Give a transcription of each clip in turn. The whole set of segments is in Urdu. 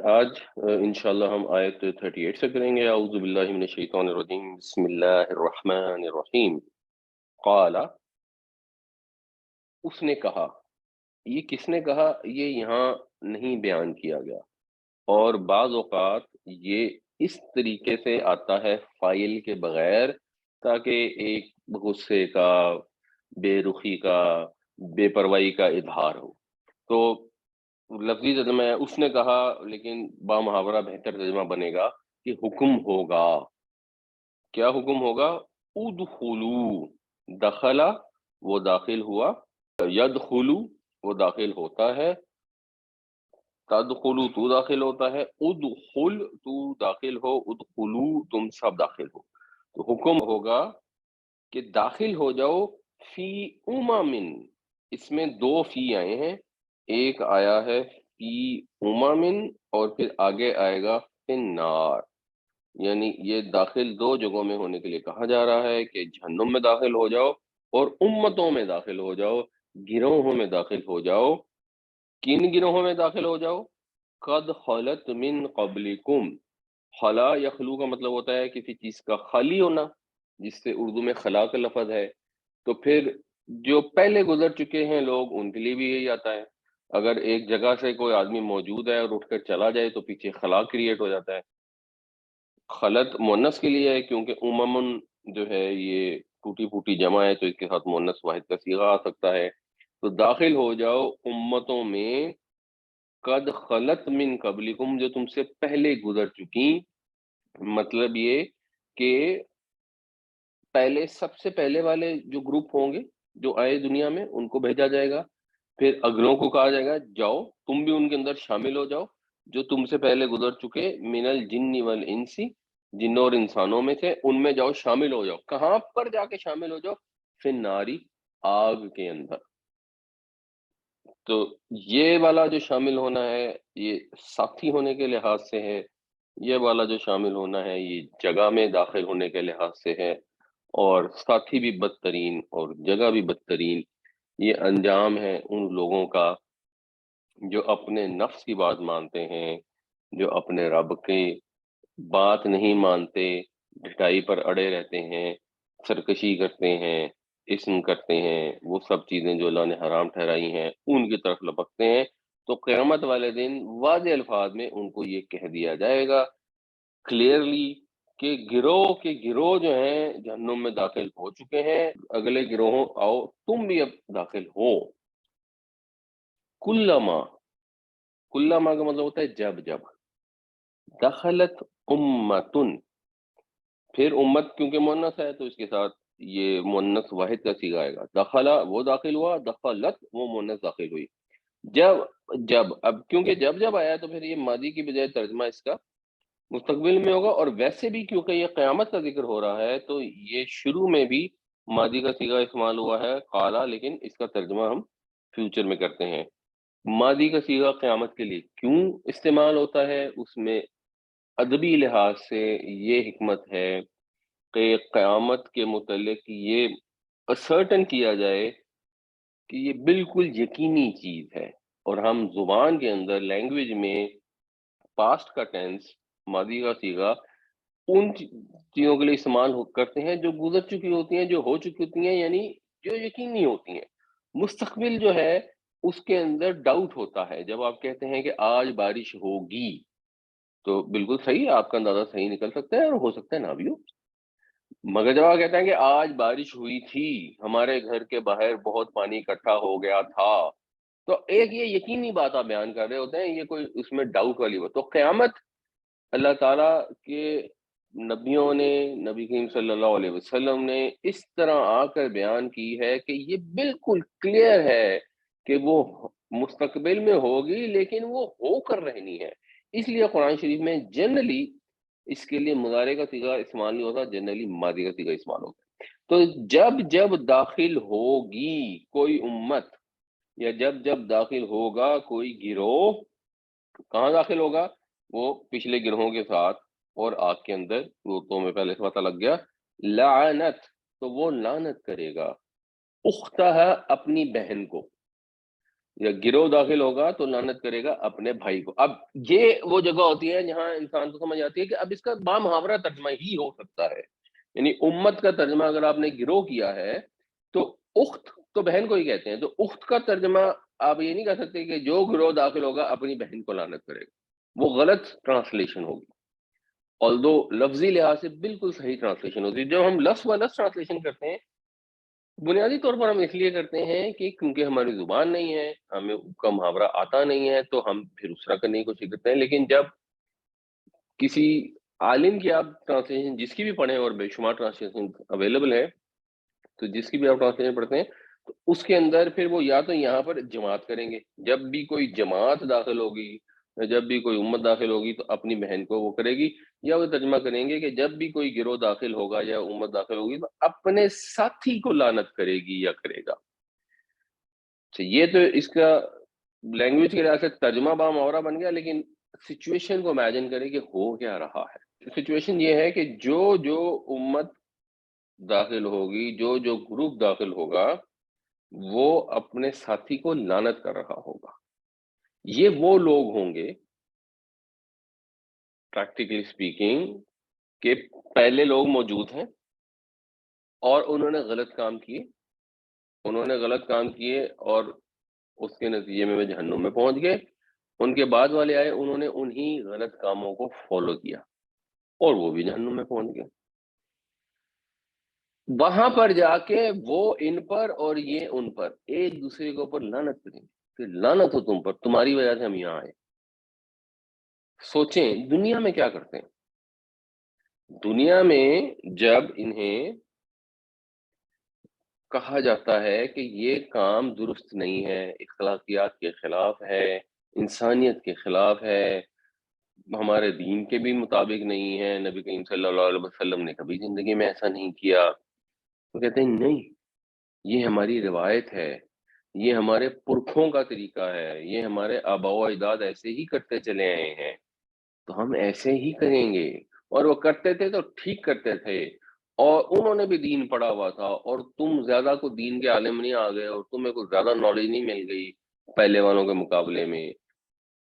آج انشاءاللہ ہم آیت 38 سے کریں گے۔ اعوذ باللہ من الشیطان الرجیم، بسم اللہ الرحمن الرحیم۔ قال، اس نے کہا، یہ کس نے کہا یہ یہاں نہیں بیان کیا گیا، اور بعض اوقات یہ اس طریقے سے آتا ہے فاعل کے بغیر، تاکہ ایک غصے کا، بے رخی کا، بے پرواہی کا اظہار ہو۔ تو لفظی ترجمہ ہے اس نے کہا، لیکن با محاورہ بہتر ترجمہ بنے گا کہ حکم ہوگا۔ کیا حکم ہوگا؟ ادخلو، دخلا وہ داخل ہوا، یدخلو وہ داخل ہوتا ہے، تدخلو تو داخل ہوتا ہے، ادخل تو داخل ہو، ادخلو تم سب داخل ہو۔ تو حکم ہوگا کہ داخل ہو جاؤ فی امم، اس میں دو فی آئے ہیں، ایک آیا ہے فی امم اور پھر آگے آئے گا فی النار، یعنی یہ داخل دو جگہوں میں ہونے کے لیے کہا جا رہا ہے کہ جہنم میں داخل ہو جاؤ اور امتوں میں داخل ہو جاؤ، گروہوں میں داخل ہو جاؤ۔ کن گروہوں میں داخل ہو جاؤ؟ قد خلت من قبلکم، خلا یخلو کا مطلب ہوتا ہے کسی چیز کا خالی ہونا، جس سے اردو میں خلا کا لفظ ہے۔ تو پھر جو پہلے گزر چکے ہیں لوگ، ان کے لیے بھی یہی آتا ہے۔ اگر ایک جگہ سے کوئی آدمی موجود ہے اور اٹھ کر چلا جائے تو پیچھے خلا کریٹ ہو جاتا ہے۔ خلط مونس کے لیے ہے، کیونکہ اممن جو ہے یہ ٹوٹی پھوٹی جمع ہے، تو اس کے ساتھ مونس واحد کا صیغہ آ سکتا ہے۔ تو داخل ہو جاؤ امتوں میں، قد خلط من قبلکم جو تم سے پہلے گزر چکی۔ مطلب یہ کہ پہلے سب سے پہلے والے جو گروپ ہوں گے جو آئے دنیا میں، ان کو بھیجا جائے گا، پھر اگلوں کو کہا جائے گا جاؤ تم بھی ان کے اندر شامل ہو جاؤ، جو تم سے پہلے گزر چکے، من الجن والانس، جنوں اور انسانوں میں سے، ان میں جاؤ شامل ہو جاؤ۔ کہاں پر جا کے شامل ہو جاؤ؟ فی الناری، آگ کے اندر۔ تو یہ والا جو شامل ہونا ہے یہ ساتھی ہونے کے لحاظ سے ہے، یہ والا جو شامل ہونا ہے یہ جگہ میں داخل ہونے کے لحاظ سے ہے، اور ساتھی بھی بدترین اور جگہ بھی بدترین۔ یہ انجام ہے ان لوگوں کا جو اپنے نفس کی بات مانتے ہیں، جو اپنے رب کی بات نہیں مانتے، ڈھٹائی پر اڑے رہتے ہیں، سرکشی کرتے ہیں، اسم کرتے ہیں، وہ سب چیزیں جو اللہ نے حرام ٹھہرائی ہیں ان کی طرف لپکتے ہیں۔ تو قیامت والے دن واضح الفاظ میں ان کو یہ کہہ دیا جائے گا کلیئرلی کہ گروہ کے گروہ جو ہیں جہنم میں داخل ہو چکے ہیں، اگلے گروہوں آؤ تم بھی اب داخل ہو۔ کلما، کلما کا مطلب ہوتا ہے جب جب، دخلت امتن، پھر امت کیونکہ مونس ہے تو اس کے ساتھ یہ مونس واحد کا صیغہ آئے گا، دخلا وہ داخل ہوا، دخلت وہ مونس داخل ہوئی۔ جب جب، اب کیونکہ جب جب آیا تو پھر یہ ماضی کی بجائے ترجمہ اس کا مستقبل میں ہوگا، اور ویسے بھی کیونکہ یہ قیامت کا ذکر ہو رہا ہے تو یہ شروع میں بھی ماضی کا صیغہ استعمال ہوا ہے قالا، لیکن اس کا ترجمہ ہم فیوچر میں کرتے ہیں۔ ماضی کا صیغہ قیامت کے لیے کیوں استعمال ہوتا ہے؟ اس میں ادبی لحاظ سے یہ حکمت ہے کہ قیامت کے متعلق یہ اسرٹن کیا جائے کہ یہ بالکل یقینی چیز ہے، اور ہم زبان کے اندر لینگویج میں پاسٹ کا ٹینس، ماضی کا صیغہ ان چیزوں کے لیے استعمال کرتے ہیں جو گزر چکی ہوتی ہیں، جو ہو چکی ہوتی ہیں، یعنی جو یقینی ہوتی ہیں۔ مستقبل جو ہے اس کے اندر ڈاؤٹ ہوتا ہے۔ جب آپ کہتے ہیں کہ آج بارش ہوگی تو بالکل صحیح ہے، آپ کا اندازہ صحیح نکل سکتا ہے اور ہو سکتا ہے نہ بھی ہو، مگر جب آپ کہتے ہیں کہ آج بارش ہوئی تھی، ہمارے گھر کے باہر بہت پانی اکٹھا ہو گیا تھا، تو ایک یہ یقینی بات آپ بیان کر رہے ہوتے ہیں، یہ کوئی اس میں ڈاؤٹ والی بات۔ تو قیامت اللہ تعالیٰ کے نبیوں نے، نبی کریم صلی اللہ علیہ وسلم نے اس طرح آ کر بیان کی ہے کہ یہ بالکل کلیئر ہے کہ وہ مستقبل میں ہوگی، لیکن وہ ہو کر رہنی ہے۔ اس لیے قرآن شریف میں جنرلی اس کے لیے مضارع کا صیغہ استعمال نہیں ہوتا، جنرلی ماضی کا صیغہ استعمال ہوتا ہے۔ تو جب جب داخل ہوگی کوئی امت، یا جب جب داخل ہوگا کوئی گروہ، کہاں داخل ہوگا؟ وہ پچھلے گروہوں کے ساتھ اور آگ کے اندر، وہ تو میں پہلے سے پتہ لگ گیا۔ لعنت، تو وہ لعنت کرے گا، اختہ اپنی بہن کو، یا گروہ داخل ہوگا تو لعنت کرے گا اپنے بھائی کو. اب یہ وہ جگہ ہوتی ہے جہاں انسان کو سمجھ آتی ہے کہ اب اس کا بامحاورہ ترجمہ ہی ہو سکتا ہے. یعنی امت کا ترجمہ اگر آپ نے گروہ کیا ہے تو اخت تو بہن کو ہی کہتے ہیں، تو اخت کا ترجمہ آپ یہ نہیں کہہ سکتے کہ جو گروہ داخل ہوگا اپنی بہن کو لعنت کرے گا. وہ غلط ٹرانسلیشن ہوگی، آلدو لفظی لحاظ سے بالکل صحیح ٹرانسلیشن ہوتی ہے. جب ہم لفظ و لفظ ٹرانسلیشن کرتے ہیں بنیادی طور پر ہم اس لیے کرتے ہیں کہ کیونکہ ہماری زبان نہیں ہے، ہمیں کا محاورہ آتا نہیں ہے، تو ہم پھر اس طرح کرنے کی کوشش کرتے ہیں. لیکن جب کسی عالم کی آپ ٹرانسلیشن جس کی بھی پڑھیں، اور بے شمار ٹرانسلیشن اویلیبل ہے، تو جس کی بھی آپ ٹرانسلیشن پڑھتے ہیں تو اس کے اندر پھر وہ یا تو یہاں پر جماعت کریں گے، جب بھی کوئی جماعت داخل ہوگی، جب بھی کوئی امت داخل ہوگی تو اپنی بہن کو وہ کرے گی، یا وہ ترجمہ کریں گے کہ جب بھی کوئی گروہ داخل ہوگا یا امت داخل ہوگی تو اپنے ساتھی کو لعنت کرے گی یا کرے گا. تو یہ تو اس کا لینگویج کے لحاظ سے ترجمہ با محاورہ بن گیا. لیکن سچویشن کو امیجن کریں کہ ہو کیا رہا ہے. سچویشن یہ ہے کہ جو امت داخل ہوگی، جو گروپ داخل ہوگا، وہ اپنے ساتھی کو لعنت کر رہا ہوگا. یہ وہ لوگ ہوں گے پریکٹیکلی سپیکنگ کہ پہلے لوگ موجود ہیں اور انہوں نے غلط کام کیے اور اس کے نتیجے میں وہ جہنم میں پہنچ گئے. ان کے بعد والے آئے، انہوں نے انہی غلط کاموں کو فالو کیا اور وہ بھی جہنم میں پہنچ گئے. وہاں پر جا کے وہ ان پر اور یہ ان پر ایک دوسرے کے اوپر لعنت کریں گے کہ لعنت ہو تم پر، تمہاری وجہ سے ہم یہاں آئے. سوچیں دنیا میں کیا کرتے ہیں. دنیا میں جب انہیں کہا جاتا ہے کہ یہ کام درست نہیں ہے، اخلاقیات کے خلاف ہے، انسانیت کے خلاف ہے، ہمارے دین کے بھی مطابق نہیں ہے، نبی کریم صلی اللہ علیہ وسلم نے کبھی زندگی میں ایسا نہیں کیا، تو کہتے ہیں نہیں، یہ ہماری روایت ہے، یہ ہمارے پرکھوں کا طریقہ ہے، یہ ہمارے آباء و اجداد ایسے ہی کرتے چلے آئے ہیں تو ہم ایسے ہی کریں گے. اور وہ کرتے تھے تو ٹھیک کرتے تھے، اور انہوں نے بھی دین پڑھا ہوا تھا، اور تم زیادہ کو دین کے عالم نہیں آ گئے اور تمہیں کوئی زیادہ نالج نہیں مل گئی پہلے والوں کے مقابلے میں.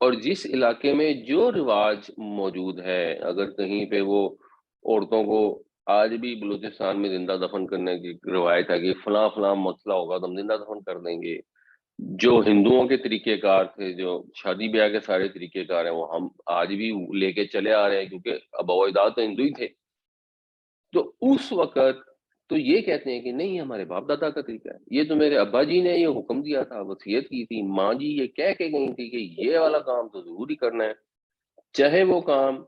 اور جس علاقے میں جو رواج موجود ہے، اگر کہیں پہ وہ عورتوں کو آج بھی بلوچستان میں زندہ دفن کرنے کی روایت ہے کہ فلاں فلاں مسئلہ ہوگا تو ہم زندہ دفن کر دیں گے. جو ہندوؤں کے طریقہ کار تھے، جو شادی بیاہ کے سارے طریقہ کار ہیں، وہ ہم آج بھی لے کے چلے آ رہے ہیں کیونکہ آباء و اجداد تو ہندو ہی تھے. تو اس وقت تو یہ کہتے ہیں کہ نہیں ہمارے باپ دادا کا طریقہ ہے، یہ تو میرے ابا جی نے یہ حکم دیا تھا، وصیت کی تھی، ماں جی یہ کہہ کے گئی تھی کہ یہ والا کام تو ضروری کرنا ہے، چاہے وہ کام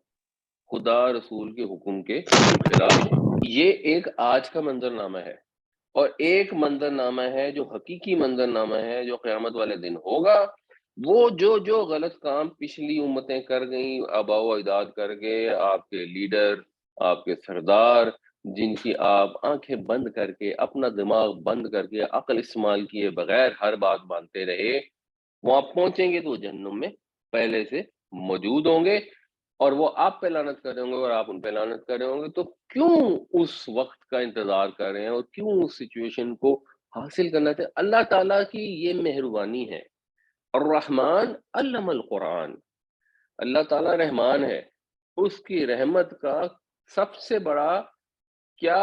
خدا رسول کے حکم کے خلاف ہو. یہ ایک آج کا منظر نامہ ہے، اور ایک منظر نامہ ہے جو حقیقی منظر نامہ ہے جو قیامت والے دن ہوگا. وہ جو غلط کام پچھلی امتیں کر گئیں، آباء و اجداد کر گئے، آپ کے لیڈر، آپ کے سردار، جن کی آپ آنکھیں بند کر کے، اپنا دماغ بند کر کے، عقل استعمال کیے بغیر ہر بات مانتے رہے، وہاں پہنچیں گے تو جہنم میں پہلے سے موجود ہوں گے، اور وہ آپ پہ لعنت کر رہے ہوں گے اور آپ ان پہ لعنت کر رہے ہوں گے. تو کیوں اس وقت کا انتظار کر رہے ہیں اور کیوں اس سچویشن کو حاصل کرنا چاہتے؟ اللہ تعالیٰ کی یہ مہربانی ہے. الرحمن علم القرآن، اللہ تعالیٰ رحمان ہے، اس کی رحمت کا سب سے بڑا کیا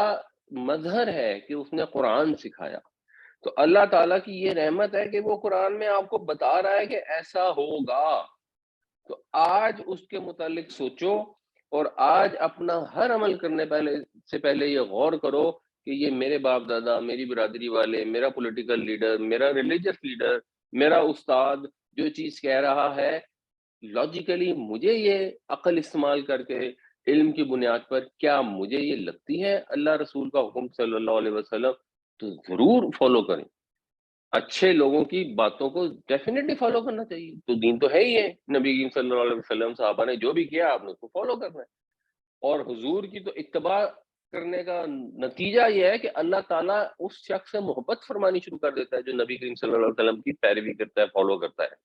مظہر ہے کہ اس نے قرآن سکھایا. تو اللہ تعالیٰ کی یہ رحمت ہے کہ وہ قرآن میں آپ کو بتا رہا ہے کہ ایسا ہوگا. تو آج اس کے متعلق سوچو، اور آج اپنا ہر عمل کرنے سے پہلے یہ غور کرو کہ یہ میرے باپ دادا، میری برادری والے، میرا پولیٹیکل لیڈر، میرا ریلیجس لیڈر، میرا استاد جو چیز کہہ رہا ہے، لاجیکلی مجھے یہ عقل استعمال کر کے علم کی بنیاد پر کیا مجھے یہ لگتی ہے اللہ رسول کا حکم صلی اللہ علیہ وسلم، تو ضرور فالو کریں. اچھے لوگوں کی باتوں کو ڈیفینیٹلی فالو کرنا چاہیے. تو دین تو ہے ہی ہے، نبی کریم صلی اللہ علیہ وسلم صحابہ نے جو بھی کیا آپ نے اس کو فالو کرنا ہے. اور حضور کی تو اتباع کرنے کا نتیجہ یہ ہے کہ اللہ تعالیٰ اس شخص سے محبت فرمانی شروع کر دیتا ہے جو نبی کریم صلی اللہ علیہ وسلم کی پیروی کرتا ہے، فالو کرتا ہے.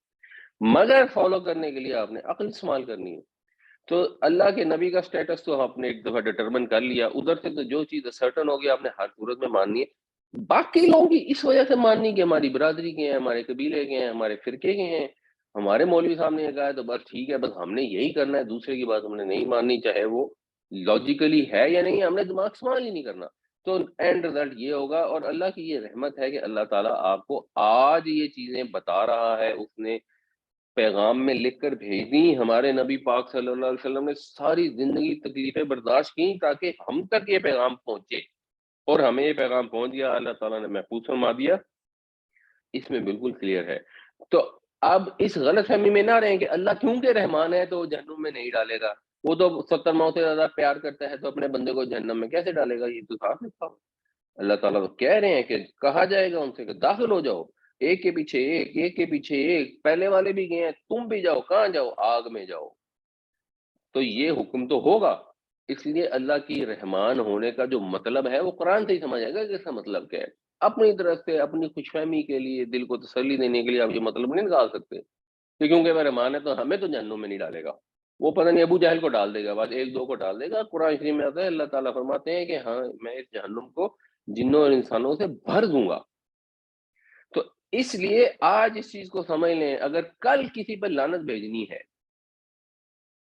مگر فالو کرنے کے لیے آپ نے عقل استعمال کرنی ہے. تو اللہ کے نبی کا سٹیٹس تو آپ نے ایک دفعہ ڈٹرمن کر لیا، ادھر سے تو جو چیز سرٹن ہوگی آپ نے ہر صورت میں ماننی ہے. باقی لوگوں کی اس وجہ سے ماننی کہ ہماری برادری کے ہیں، ہمارے قبیلے کے ہیں، ہمارے فرقے کے ہیں، ہمارے مولوی صاحب نے یہ کہا ہے تو بس ٹھیک ہے، بس ہم نے یہی کرنا ہے، دوسرے کی بات ہم نے نہیں ماننی، چاہے وہ لاجیکلی ہے یا نہیں، ہم نے دماغ استعمال ہی نہیں کرنا۔ تو اینڈ رزلٹ یہ ہوگا، اور اللہ کی یہ رحمت ہے کہ اللہ تعالیٰ آپ کو آج یہ چیزیں بتا رہا ہے، اس نے پیغام میں لکھ کر بھیج دی۔ ہمارے نبی پاک صلی اللہ علیہ وسلم نے ساری زندگی تکلیفیں برداشت کی تاکہ ہم تک یہ پیغام پہنچے، اور ہمیں یہ پیغام پہنچ گیا، اللہ تعالیٰ نے محفوظ فرما دیا، اس میں بالکل کلیئر ہے۔ تو اب اس غلط فہمی میں نہ رہیں کہ اللہ کیونکہ رحمان ہے تو جہنم میں نہیں ڈالے گا، وہ تو 70 سے زیادہ پیار کرتا ہے تو اپنے بندے کو جہنم میں کیسے ڈالے گا، یہ تو صاف لکھا ہو۔ اللہ تعالیٰ تو کہہ رہے ہیں کہ کہا جائے گا ان سے کہ داخل ہو جاؤ، ایک کے پیچھے ایک، ایک کے پیچھے ایک، پہلے والے بھی گئے ہیں، تم بھی جاؤ، کہاں جاؤ، آگ میں جاؤ۔ تو یہ حکم تو ہوگا، اس لیے اللہ کی رحمان ہونے کا جو مطلب ہے وہ قرآن سے ہی سمجھ آئے گا کہ اس کا مطلب کیا ہے۔ اپنی طرف سے اپنی خوش فہمی کے لیے، دل کو تسلی دینے کے لیے آپ یہ مطلب نہیں نکال سکتے کہ کیونکہ وہ رحمان ہے تو ہمیں تو جہنم میں نہیں ڈالے گا، وہ پتہ نہیں ابو جہل کو ڈال دے گا، بس ایک دو کو ڈال دے گا۔ قرآن شریف میں آتا ہے، اللہ تعالیٰ فرماتے ہیں کہ ہاں میں اس جہنم کو جنوں اور انسانوں سے بھر دوں گا۔ تو اس لیے آج اس چیز کو سمجھ لیں، اگر کل کسی پر لعنت بھیجنی ہے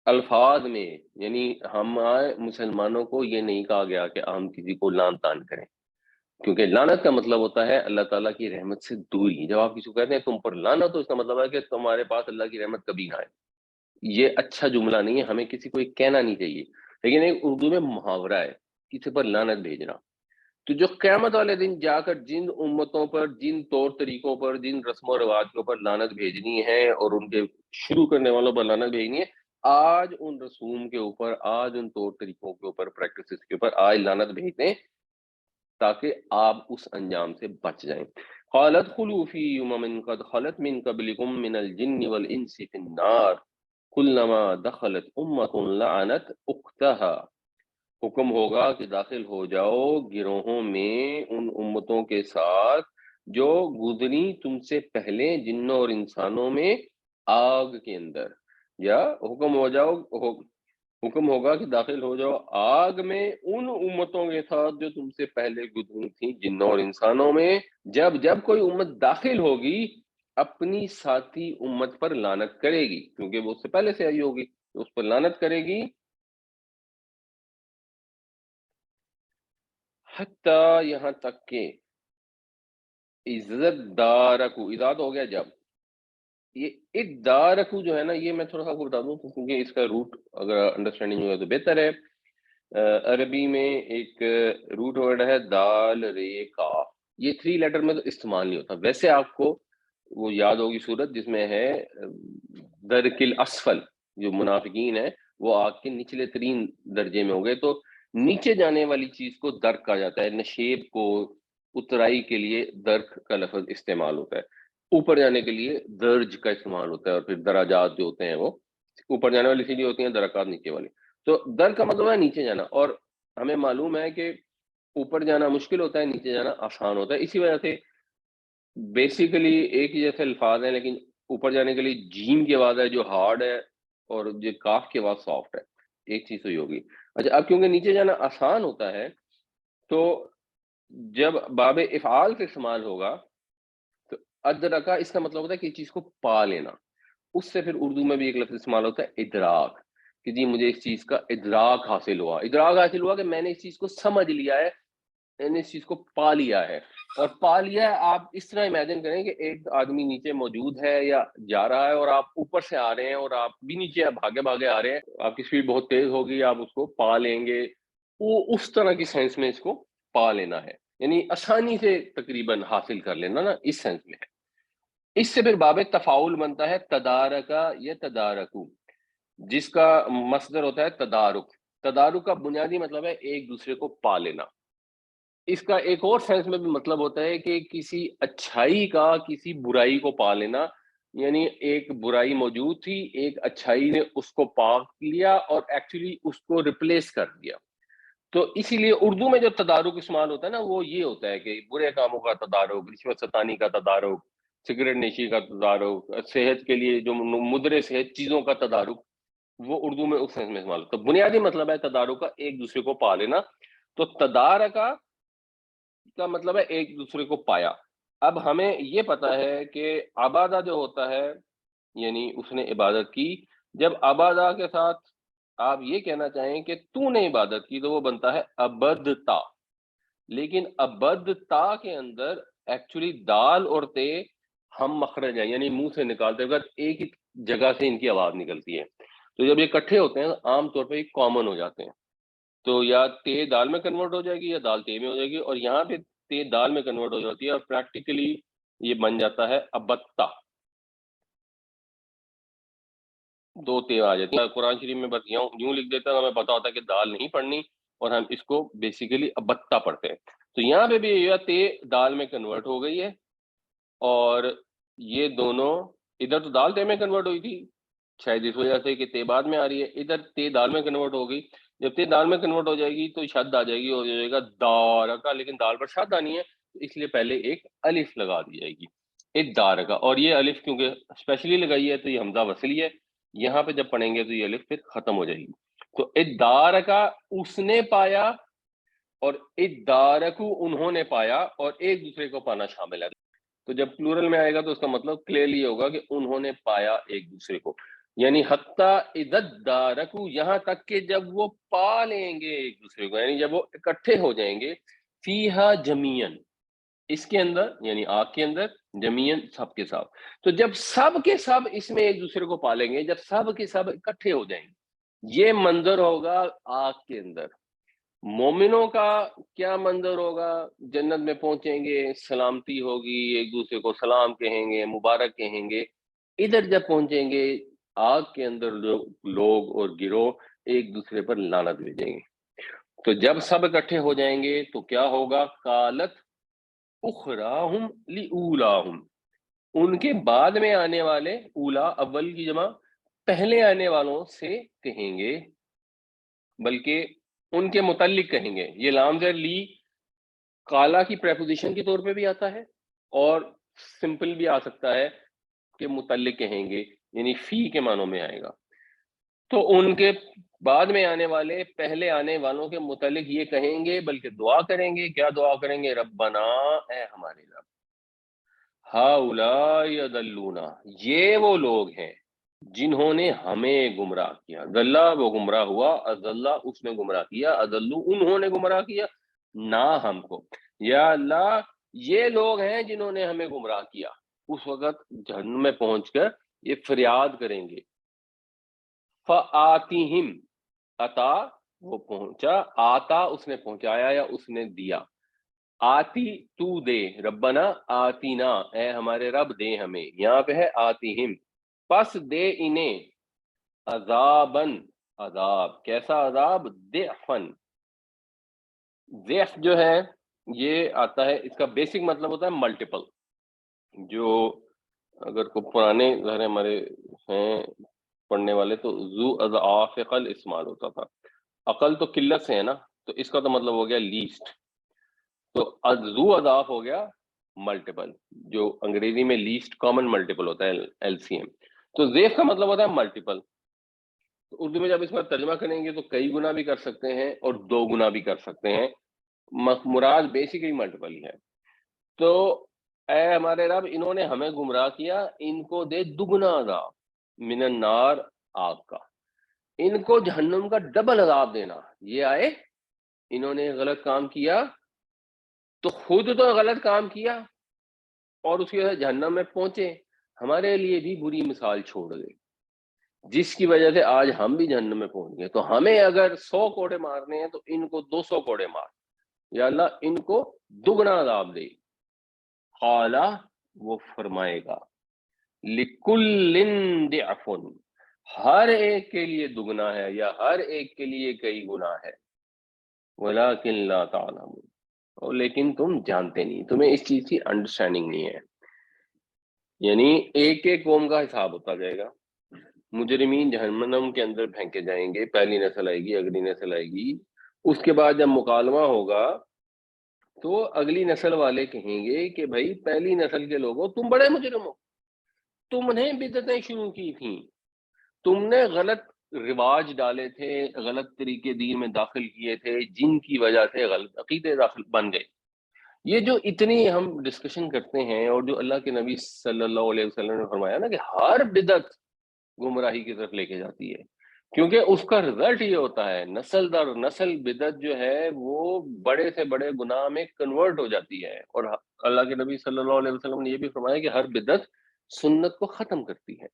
الفاظ میں، یعنی ہمارے مسلمانوں کو یہ نہیں کہا گیا کہ ہم کسی کو لعن طعن کریں، کیونکہ لعنت کا مطلب ہوتا ہے اللہ تعالیٰ کی رحمت سے دوری۔ جب آپ کسی کو کہتے ہیں تم پر لعنت، تو اس کا مطلب ہے کہ تمہارے پاس اللہ کی رحمت کبھی نہ آئے۔ یہ اچھا جملہ نہیں ہے، ہمیں کسی کو یہ کہنا نہیں چاہیے، لیکن ایک اردو میں محاورہ ہے کسی پر لعنت بھیجنا۔ تو جو قیامت والے دن جا کر جن امتوں پر، جن طور طریقوں پر، جن رسم و رواج کے اوپر لعنت بھیجنی ہے اور ان کے شروع کرنے والوں پر لعنت بھیجنی ہے، آج ان رسوم کے اوپر، آج ان طور طریقوں کے اوپر، پریکٹسز کے اوپر آج لعنت بھیج دیں تاکہ آپ اس انجام سے بچ جائیں۔ قالت خلوا فی امم قد خلت من قبلکم من الجن والانس فی النار کلما دخلت امۃ لعنت اختها، حکم ہوگا کہ داخل ہو جاؤ گروہوں میں ان امتوں کے ساتھ جو گزری تم سے پہلے جنوں اور انسانوں میں آگ کے اندر، یا حکم ہوگا کہ داخل ہو جاؤ آگ میں ان امتوں کے ساتھ جو تم سے پہلے گزری تھیں جنوں اور انسانوں میں۔ جب جب کوئی امت داخل ہوگی اپنی ساتھی امت پر لعنت کرے گی، کیونکہ وہ اس سے پہلے سے آئی ہوگی تو اس پر لعنت کرے گی، حتیٰ یہاں تک کہ عزت دارکو، ایجاد ہو گیا جب، یہ ادارکو جو ہے نا، یہ میں تھوڑا سا آپ کو بتا دوں کیونکہ اس کا روٹ اگر انڈرسٹینڈنگ ہوگا تو بہتر ہے۔ عربی میں ایک روٹ ورڈ ہے دال رے کاف، یہ 3 لیٹر میں تو استعمال نہیں ہوتا۔ ویسے آپ کو وہ یاد ہوگی صورت جس میں ہے درکل اسفل، جو منافقین ہیں وہ آگ کے نچلے ترین درجے میں ہو گئے، تو نیچے جانے والی چیز کو درک کہا جاتا ہے، نشیب کو اترائی کے لیے درک کا لفظ استعمال ہوتا ہے، اوپر جانے کے لیے درج کا استعمال ہوتا ہے، اور پھر دراجات جو ہوتے ہیں وہ اوپر جانے والی سیڑھی ہوتی ہیں، درکات نیچے والی۔ تو در کا مطلب ہے نیچے جانا، اور ہمیں معلوم ہے کہ اوپر جانا مشکل ہوتا ہے، نیچے جانا آسان ہوتا ہے، اسی وجہ سے بیسیکلی ایک ہی جیسے الفاظ ہیں، لیکن اوپر جانے کے لیے جیم کی آواز ہے جو ہارڈ ہے، اور جو کاف کی آواز سافٹ ہے، ایک چیز ہوئی ہوگی۔ اچھا، اب کیونکہ نیچے جانا آسان ہوتا ہے تو جب باب افعال سے استعمال ہوگا تو ادرکا، اس کا مطلب ہوتا ہے کہ چیز کو پا لینا۔ اس سے پھر اردو میں بھی ایک لفظ استعمال ہوتا ہے ادراک، کہ جی مجھے اس چیز کا ادراک حاصل ہوا، ادراک حاصل ہوا کہ میں نے اس چیز کو سمجھ لیا ہے، میں نے اس چیز کو پا لیا ہے۔ اور پا لیا ہے، آپ اس طرح امیجن کریں کہ ایک آدمی نیچے موجود ہے یا جا رہا ہے، اور آپ اوپر سے آ رہے ہیں اور آپ بھی نیچے بھاگے بھاگے آ رہے ہیں، آپ کی سپیڈ بہت تیز ہوگی، آپ اس کو پا لیں گے، وہ اس طرح کی سینس میں اس کو پا لینا ہے، یعنی آسانی سے تقریباً حاصل کر لینا نا، اس سینس میں ہے۔ اس سے پھر باب تفاعل بنتا ہے تدارکا یا تدارکو، جس کا مصدر ہوتا ہے تدارک۔ تدارک کا بنیادی مطلب ہے ایک دوسرے کو پا لینا۔ اس کا ایک اور سینس میں بھی مطلب ہوتا ہے کہ کسی اچھائی کا کسی برائی کو پا لینا، یعنی ایک برائی موجود تھی، ایک اچھائی نے اس کو پا لیا اور ایکچولی اس کو ریپلیس کر دیا۔ تو اسی لیے اردو میں جو تدارک استعمال ہوتا ہے نا، وہ یہ ہوتا ہے کہ برے کاموں کا تدارک، رشوت ستانی کا تدارک، سگریٹ نوشی کا تدارک، صحت کے لیے جو مضر صحت چیزوں کا تدارک، وہ اردو میں اس سینس میں استعمال ہوتا ہے۔ تو بنیادی مطلب ہے تدارک کا ایک دوسرے کو پا لینا۔ تو تدارکا کا مطلب ہے ایک دوسرے کو پایا. اب ہمیں یہ پتا ہے کہ عبادہ جو ہوتا ہے یعنی اس نے عبادت کی. جب عبادہ کے ساتھ آپ یہ کہنا چاہیں کہ تو نے عبادت کی تو وہ بنتا ہے عبدتا. لیکن عبدتا کے اندر ایکچولی دال اور تے ہم مخرج ہیں یعنی منہ سے نکالتے وقت ایک ہی جگہ سے ان کی آواز نکلتی ہے. تو جب یہ اکٹھے ہوتے ہیں عام طور پہ کامن ہو جاتے ہیں. تو یا تے دال میں کنورٹ ہو جائے گی یا دال تے میں ہو جائے گی, اور یہاں پہ تے دال میں کنورٹ ہو جاتی ہے اور پریکٹیکلی یہ بن جاتا ہے ابتا. دو تے آ جاتے ہیں. قرآن شریف میں بس یوں لکھ دیتا ہے, ہمیں پتا ہوتا ہے کہ دال نہیں پڑھنی اور ہم اس کو بیسیکلی ابتا پڑھتے ہیں. تو یہاں پہ بھی یہ تے دال میں کنورٹ ہو گئی ہے, اور یہ دونوں ادھر تو دال تے میں کنورٹ ہوئی تھی شاید اس وجہ سے کہ تے بعد میں آ رہی ہے, ادھر تے دال میں کنورٹ ہو گئی. جب تے دال میں کنورٹ ہو جائے گی تو شد آ جائے گی, ہو جائے گا دار کا, لیکن دال پر شد آنی ہے تو اس لیے پہلے ایک الف لگا دی جائے گی ادار کا. اور یہ الف کیونکہ اسپیشلی لگائی ہے تو یہ حمزہ وصلی ہے, یہاں پہ جب پڑھیں گے تو یہ الف پھر ختم ہو جائے گی. تو ادار کا اس نے پایا اور ادارکو انہوں نے پایا, اور ایک دوسرے کو پانا شامل ہے. تو جب پلورل میں آئے گا تو اس کا مطلب کلیئرلی ہوگا کہ انہوں نے پایا ایک دوسرے کو, یعنی حتیٰ ادارکو یہاں تک کہ جب وہ پا لیں گے ایک دوسرے کو, یعنی جب وہ اکٹھے ہو جائیں گے فیہا جمیعن اس کے اندر یعنی آگ کے اندر, جمیعن سب کے سب. تو جب سب کے سب اس میں ایک دوسرے کو پالیں گے, جب سب کے سب اکٹھے ہو جائیں گے, یہ منظر ہوگا آگ کے اندر. مومنوں کا کیا منظر ہوگا, جنت میں پہنچیں گے, سلامتی ہوگی, ایک دوسرے کو سلام کہیں گے, مبارک کہیں گے. ادھر جب پہنچیں گے آگ کے اندر لوگ اور گروہ ایک دوسرے پر لعنت بھیجیں گے. تو جب سب اکٹھے ہو جائیں گے تو کیا ہوگا, قالت اخراہم لاولاہم, ان کے بعد میں آنے والے, اولا اول کی جمع, پہلے آنے والوں سے کہیں گے, بلکہ ان کے متعلق کہیں گے. یہ لام زیر لی کالا کی پریپوزیشن کے طور پہ بھی آتا ہے اور سمپل بھی آ سکتا ہے کہ متعلق کہیں گے, یعنی فی کے معنوں میں آئے گا. تو ان کے بعد میں آنے والے پہلے آنے والوں کے متعلق یہ کہیں گے, بلکہ دعا کریں گے. کیا دعا کریں گے, ربنا اے ہمارے رب, ہاؤلاء یضلونا یہ وہ لوگ ہیں جنہوں نے ہمیں گمراہ کیا. ضلع وہ گمراہ ہوا, اضلہ اس نے گمراہ کیا, اضلوا انہوں نے گمراہ کیا, نہ ہم کو. یا اللہ یہ لوگ ہیں جنہوں نے ہمیں گمراہ کیا. اس وقت جہنم میں پہنچ کر یہ فریاد کریں گے. فآتیہم عطا وہ پہنچا, آتا اس نے پہنچایا یا اس نے دیا, آتی تو دے, ربنا آتینا اے ہمارے رب دے ہمیں, یہاں پہ ہے آتیہم, پس دے انہیں عذابن عذاب. کیسا عذاب, ضعفن. ضعف جو ہے یہ آتا ہے, اس کا بیسک مطلب ہوتا ہے ملٹیپل. جو اگر کوئی پرانے ظاہر ہمارے ہیں پڑھنے والے تو ذو اضعاف عقل استعمال ہوتا تھا. عقل تو قلت سے ہے نا, تو اس کا تو مطلب ہو گیا لیسٹ. تو ذو اضعاف ہو گیا ملٹیپل, جو انگریزی میں لیسٹ کامن ملٹیپل ہوتا ہے ایل سی ایم. تو ضعف کا مطلب ہوتا ہے ملٹیپل. تو اردو میں جب اس کا ترجمہ کریں گے تو کئی گنا بھی کر سکتے ہیں اور دو گنا بھی کر سکتے ہیں, مراد بیسیکلی ملٹیپل ہی ہے. تو اے ہمارے رب انہوں نے ہمیں گمراہ کیا, ان کو دے دگنا عذاب, من النار آگ کا, ان کو جہنم کا ڈبل عذاب دینا. یہ آئے انہوں نے غلط کام کیا تو خود تو غلط کام کیا اور اس کی وجہ سے جہنم میں پہنچے, ہمارے لیے بھی بری مثال چھوڑ دے جس کی وجہ سے آج ہم بھی جہنم میں پہنچ گئے. تو ہمیں اگر 100 کوڑے مارنے ہیں تو ان کو 200 کوڑے مار, یا اللہ ان کو دگنا عذاب دے. قالا وہ فرمائے گا, لکل ضعف ہر ایک کے لیے دگنا ہے یا ہر ایک کے لیے کئی گنا ہے, ولکن لا تعلمون اور لیکن تم جانتے نہیں, تمہیں اس چیز کی انڈرسٹینڈنگ نہیں ہے. یعنی ایک ایک قوم کا حساب ہوتا جائے گا. مجرمین جہنم کے اندر پھینکے جائیں گے, پہلی نسل آئے گی, اگلی نسل آئے گی, اس کے بعد جب مکالمہ ہوگا تو اگلی نسل والے کہیں گے کہ بھائی پہلی نسل کے لوگوں تم بڑے مجرم ہو, تم نے بدعتیں شروع کی تھیں, تم نے غلط رواج ڈالے تھے, غلط طریقے دین میں داخل کیے تھے, جن کی وجہ سے غلط عقیدے داخل بن گئے. یہ جو اتنی ہم ڈسکشن کرتے ہیں، اور جو اللہ کے نبی صلی اللہ علیہ وسلم نے فرمایا نا کہ ہر بدعت گمراہی کی طرف لے کے جاتی ہے، کیونکہ اس کا رزلٹ یہ ہوتا ہے نسل در نسل بدعت جو ہے وہ بڑے سے بڑے گناہ میں کنورٹ ہو جاتی ہے، اور اللہ کے نبی صلی اللہ علیہ وسلم نے یہ بھی فرمایا کہ ہر بدعت سنت کو ختم کرتی ہے۔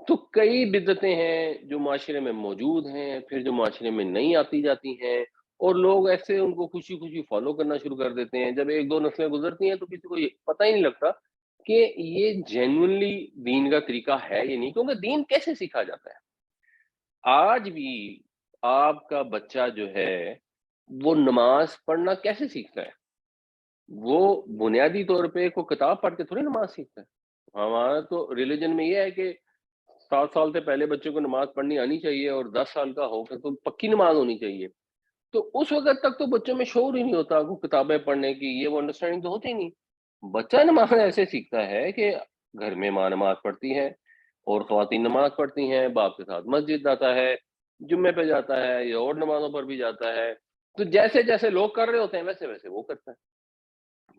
تو کئی بدعتیں ہیں جو معاشرے میں موجود ہیں، پھر جو معاشرے میں نہیں آتی جاتی ہیں، اور لوگ ایسے ان کو خوشی خوشی فالو کرنا شروع کر دیتے ہیں۔ جب ایک دو نسلیں گزرتی ہیں تو کسی کو یہ پتہ ہی نہیں لگتا کہ یہ جینوئنلی دین کا طریقہ ہے یا نہیں، کیونکہ دین کیسے سیکھا جاتا ہے؟ آج بھی آپ کا بچہ جو ہے وہ نماز پڑھنا کیسے سیکھتا ہے؟ وہ بنیادی طور پہ کوئی کتاب پڑھ کے تھوڑی نماز سیکھتا ہے۔ ہمارا تو ریلیجن میں یہ ہے کہ 7 سال سے پہلے بچے کو نماز پڑھنی آنی چاہیے، اور 10 سال کا ہو پھر تو پکی نماز ہونی چاہیے۔ تو اس وقت تک تو بچوں میں شعور ہی نہیں ہوتا کو کتابیں پڑھنے کی، یہ وہ انڈرسٹینڈنگ تو ہوتی ہی نہیں۔ بچہ نماز ایسے سیکھتا ہے کہ گھر میں ماں نماز پڑھتی ہے، اور خواتین نماز پڑھتی ہیں، باپ کے ساتھ مسجد جاتا ہے، جمعے پہ جاتا ہے یا اور نمازوں پر بھی جاتا ہے، تو جیسے جیسے لوگ کر رہے ہوتے ہیں ویسے ویسے وہ کرتا ہے۔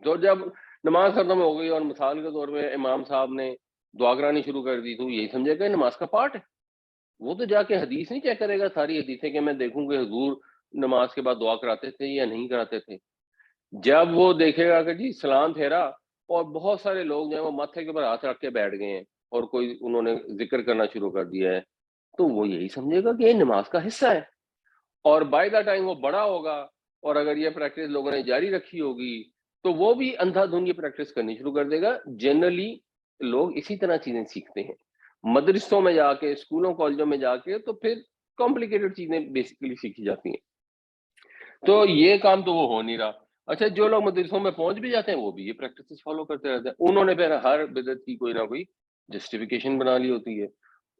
تو جب نماز ختم ہو گئی اور مثال کے طور پہ امام صاحب نے دعا کرانی شروع کر دی، تو یہی سمجھے گا نماز کا پارٹ ہے۔ وہ تو جا کے حدیث نہیں چیک کرے گا ساری حدیثیں کہ میں دیکھوں کہ حضور نماز کے بعد دعا کراتے تھے یا نہیں کراتے تھے۔ جب وہ دیکھے گا کہ جی سلام پھیرا اور بہت سارے لوگ جو ہیں وہ ماتھے کے اوپر ہاتھ رکھ کے بیٹھ گئے ہیں، اور کوئی انہوں نے ذکر کرنا شروع کر دیا ہے، تو وہ یہی سمجھے گا کہ یہ نماز کا حصہ ہے۔ اور بائی دا ٹائم وہ بڑا ہوگا، اور اگر یہ پریکٹس لوگوں نے جاری رکھی ہوگی، تو وہ بھی اندھا دھند یہ پریکٹس کرنی شروع کر دے گا۔ جنرلی لوگ اسی طرح چیزیں سیکھتے ہیں، مدرسوں میں جا کے، اسکولوں کالجوں میں جا کے، تو پھر کمپلیکیٹڈ چیزیں بیسیکلی سیکھی جاتی ہیں۔ تو یہ کام تو وہ ہو نہیں رہا۔ اچھا، جو لوگ مدرسوں میں پہنچ بھی جاتے ہیں وہ بھی یہ پریکٹسز فالو کرتے رہتے ہیں۔ انہوں نے پھر ہر بدعت کی کوئی نہ کوئی جسٹیفیکیشن بنا لی ہوتی ہے،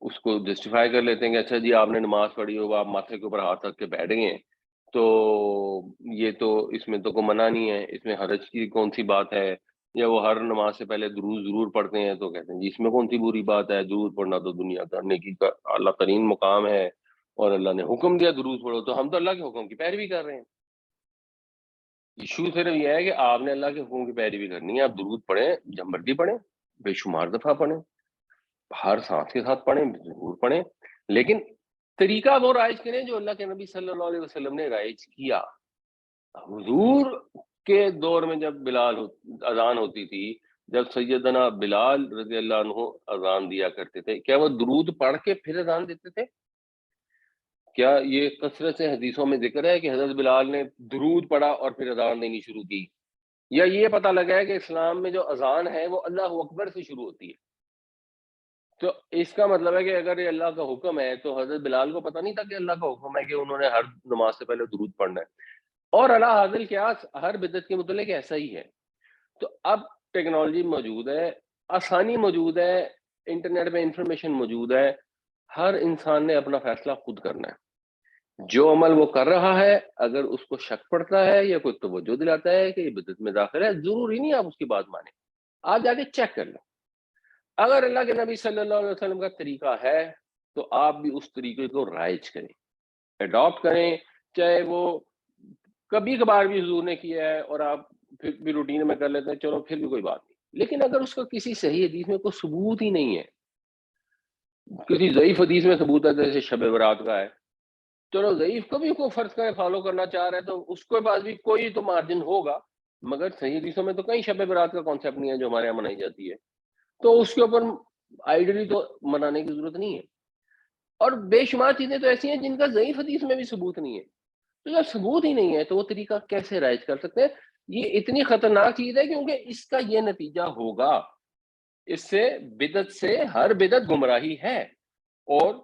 اس کو جسٹیفائی کر لیتے ہیں کہ اچھا جی آپ نے نماز پڑھی ہو، آپ ماتھے کے اوپر ہاتھ رکھ کے بیٹھ گئے ہیں، تو یہ تو اس میں تو کوئی منع نہیں ہے، اس میں حرج کی کون سی بات ہے؟ یا وہ ہر نماز سے پہلے درود ضرور پڑھتے ہیں، تو کہتے ہیں جی اس میں کون سی بری بات ہے؟ درود پڑھنا تو دنیا کا نیکی کا اعلیٰ ترین مقام ہے، اور اللہ نے حکم دیا درود پڑھو، تو ہم تو اللہ کے حکم کی پیروی کر رہے ہیں۔ ایشو صرف یہ ہے کہ آپ نے اللہ کے حکم کی پیروی کرنی ہے، آپ درود پڑھیں، جب مرضی پڑھیں، بے شمار دفعہ پڑھیں، ہر سانس کے ساتھ پڑھیں، ضرور پڑھیں، لیکن طریقہ وہ رائج کریں جو اللہ کے نبی صلی اللہ علیہ وسلم نے رائج کیا۔ حضور کے دور میں جب اذان ہوتی تھی، جب سیدنا بلال رضی اللہ عنہ اذان دیا کرتے تھے، کیا وہ درود پڑھ کے پھر اذان دیتے تھے؟ کیا یہ کثرت سے حدیثوں میں ذکر ہے کہ حضرت بلال نے درود پڑھا اور پھر اذان دینی شروع کی؟ یا یہ پتہ لگا ہے کہ اسلام میں جو اذان ہے وہ اللہ اکبر سے شروع ہوتی ہے؟ تو اس کا مطلب ہے کہ اگر یہ اللہ کا حکم ہے تو حضرت بلال کو پتہ نہیں تھا کہ اللہ کا حکم ہے کہ انہوں نے ہر نماز سے پہلے درود پڑھنا ہے؟ اور اللہ حاضل قیاس ہر بدعت کے متعلق ایسا ہی ہے۔ تو اب ٹیکنالوجی موجود ہے، آسانی موجود ہے، انٹرنیٹ پہ انفارمیشن موجود ہے، ہر انسان نے اپنا فیصلہ خود کرنا ہے۔ جو عمل وہ کر رہا ہے، اگر اس کو شک پڑتا ہے یا کوئی توجہ دلاتا ہے کہ یہ بدعت میں داخل ہے، ضروری نہیں آپ اس کی بات مانیں، آپ جا کے چیک کر لیں۔ اگر اللہ کے نبی صلی اللہ علیہ وسلم کا طریقہ ہے تو آپ بھی اس طریقے کو رائج کریں، اڈاپٹ کریں، چاہے وہ کبھی کبھار بھی حضور نے کیا ہے اور آپ پھر بھی روٹین میں کر لیتے ہیں، چلو پھر بھی کوئی بات نہیں، لیکن اگر اس کا کسی صحیح حدیث میں کوئی ثبوت ہی نہیں ہے، کسی ضعیف حدیث میں ثبوت ہے جیسے شب برات کا ہے، چلو ضعیف کو بھی کو فرض کرے فالو کرنا چاہ رہا ہے تو اس کے پاس بھی کوئی تو مارجن ہوگا، مگر صحیح حدیثوں میں تو کہیں شب برات کا کانسیپٹ نہیں ہے جو ہمارے یہاں منائی جاتی ہے، تو اس کے اوپر آئیڈلی تو منانے کی ضرورت نہیں ہے۔ اور بے شمار چیزیں تو ایسی ہیں جن کا ضعیف حدیث میں بھی ثبوت نہیں ہے، تو جب ثبوت ہی نہیں ہے تو وہ طریقہ کیسے رائج کر سکتے ہیں؟ یہ اتنی خطرناک چیز ہے کیونکہ اس کا یہ نتیجہ ہوگا، اس سے بدعت سے ہر بدعت گمراہی ہے، اور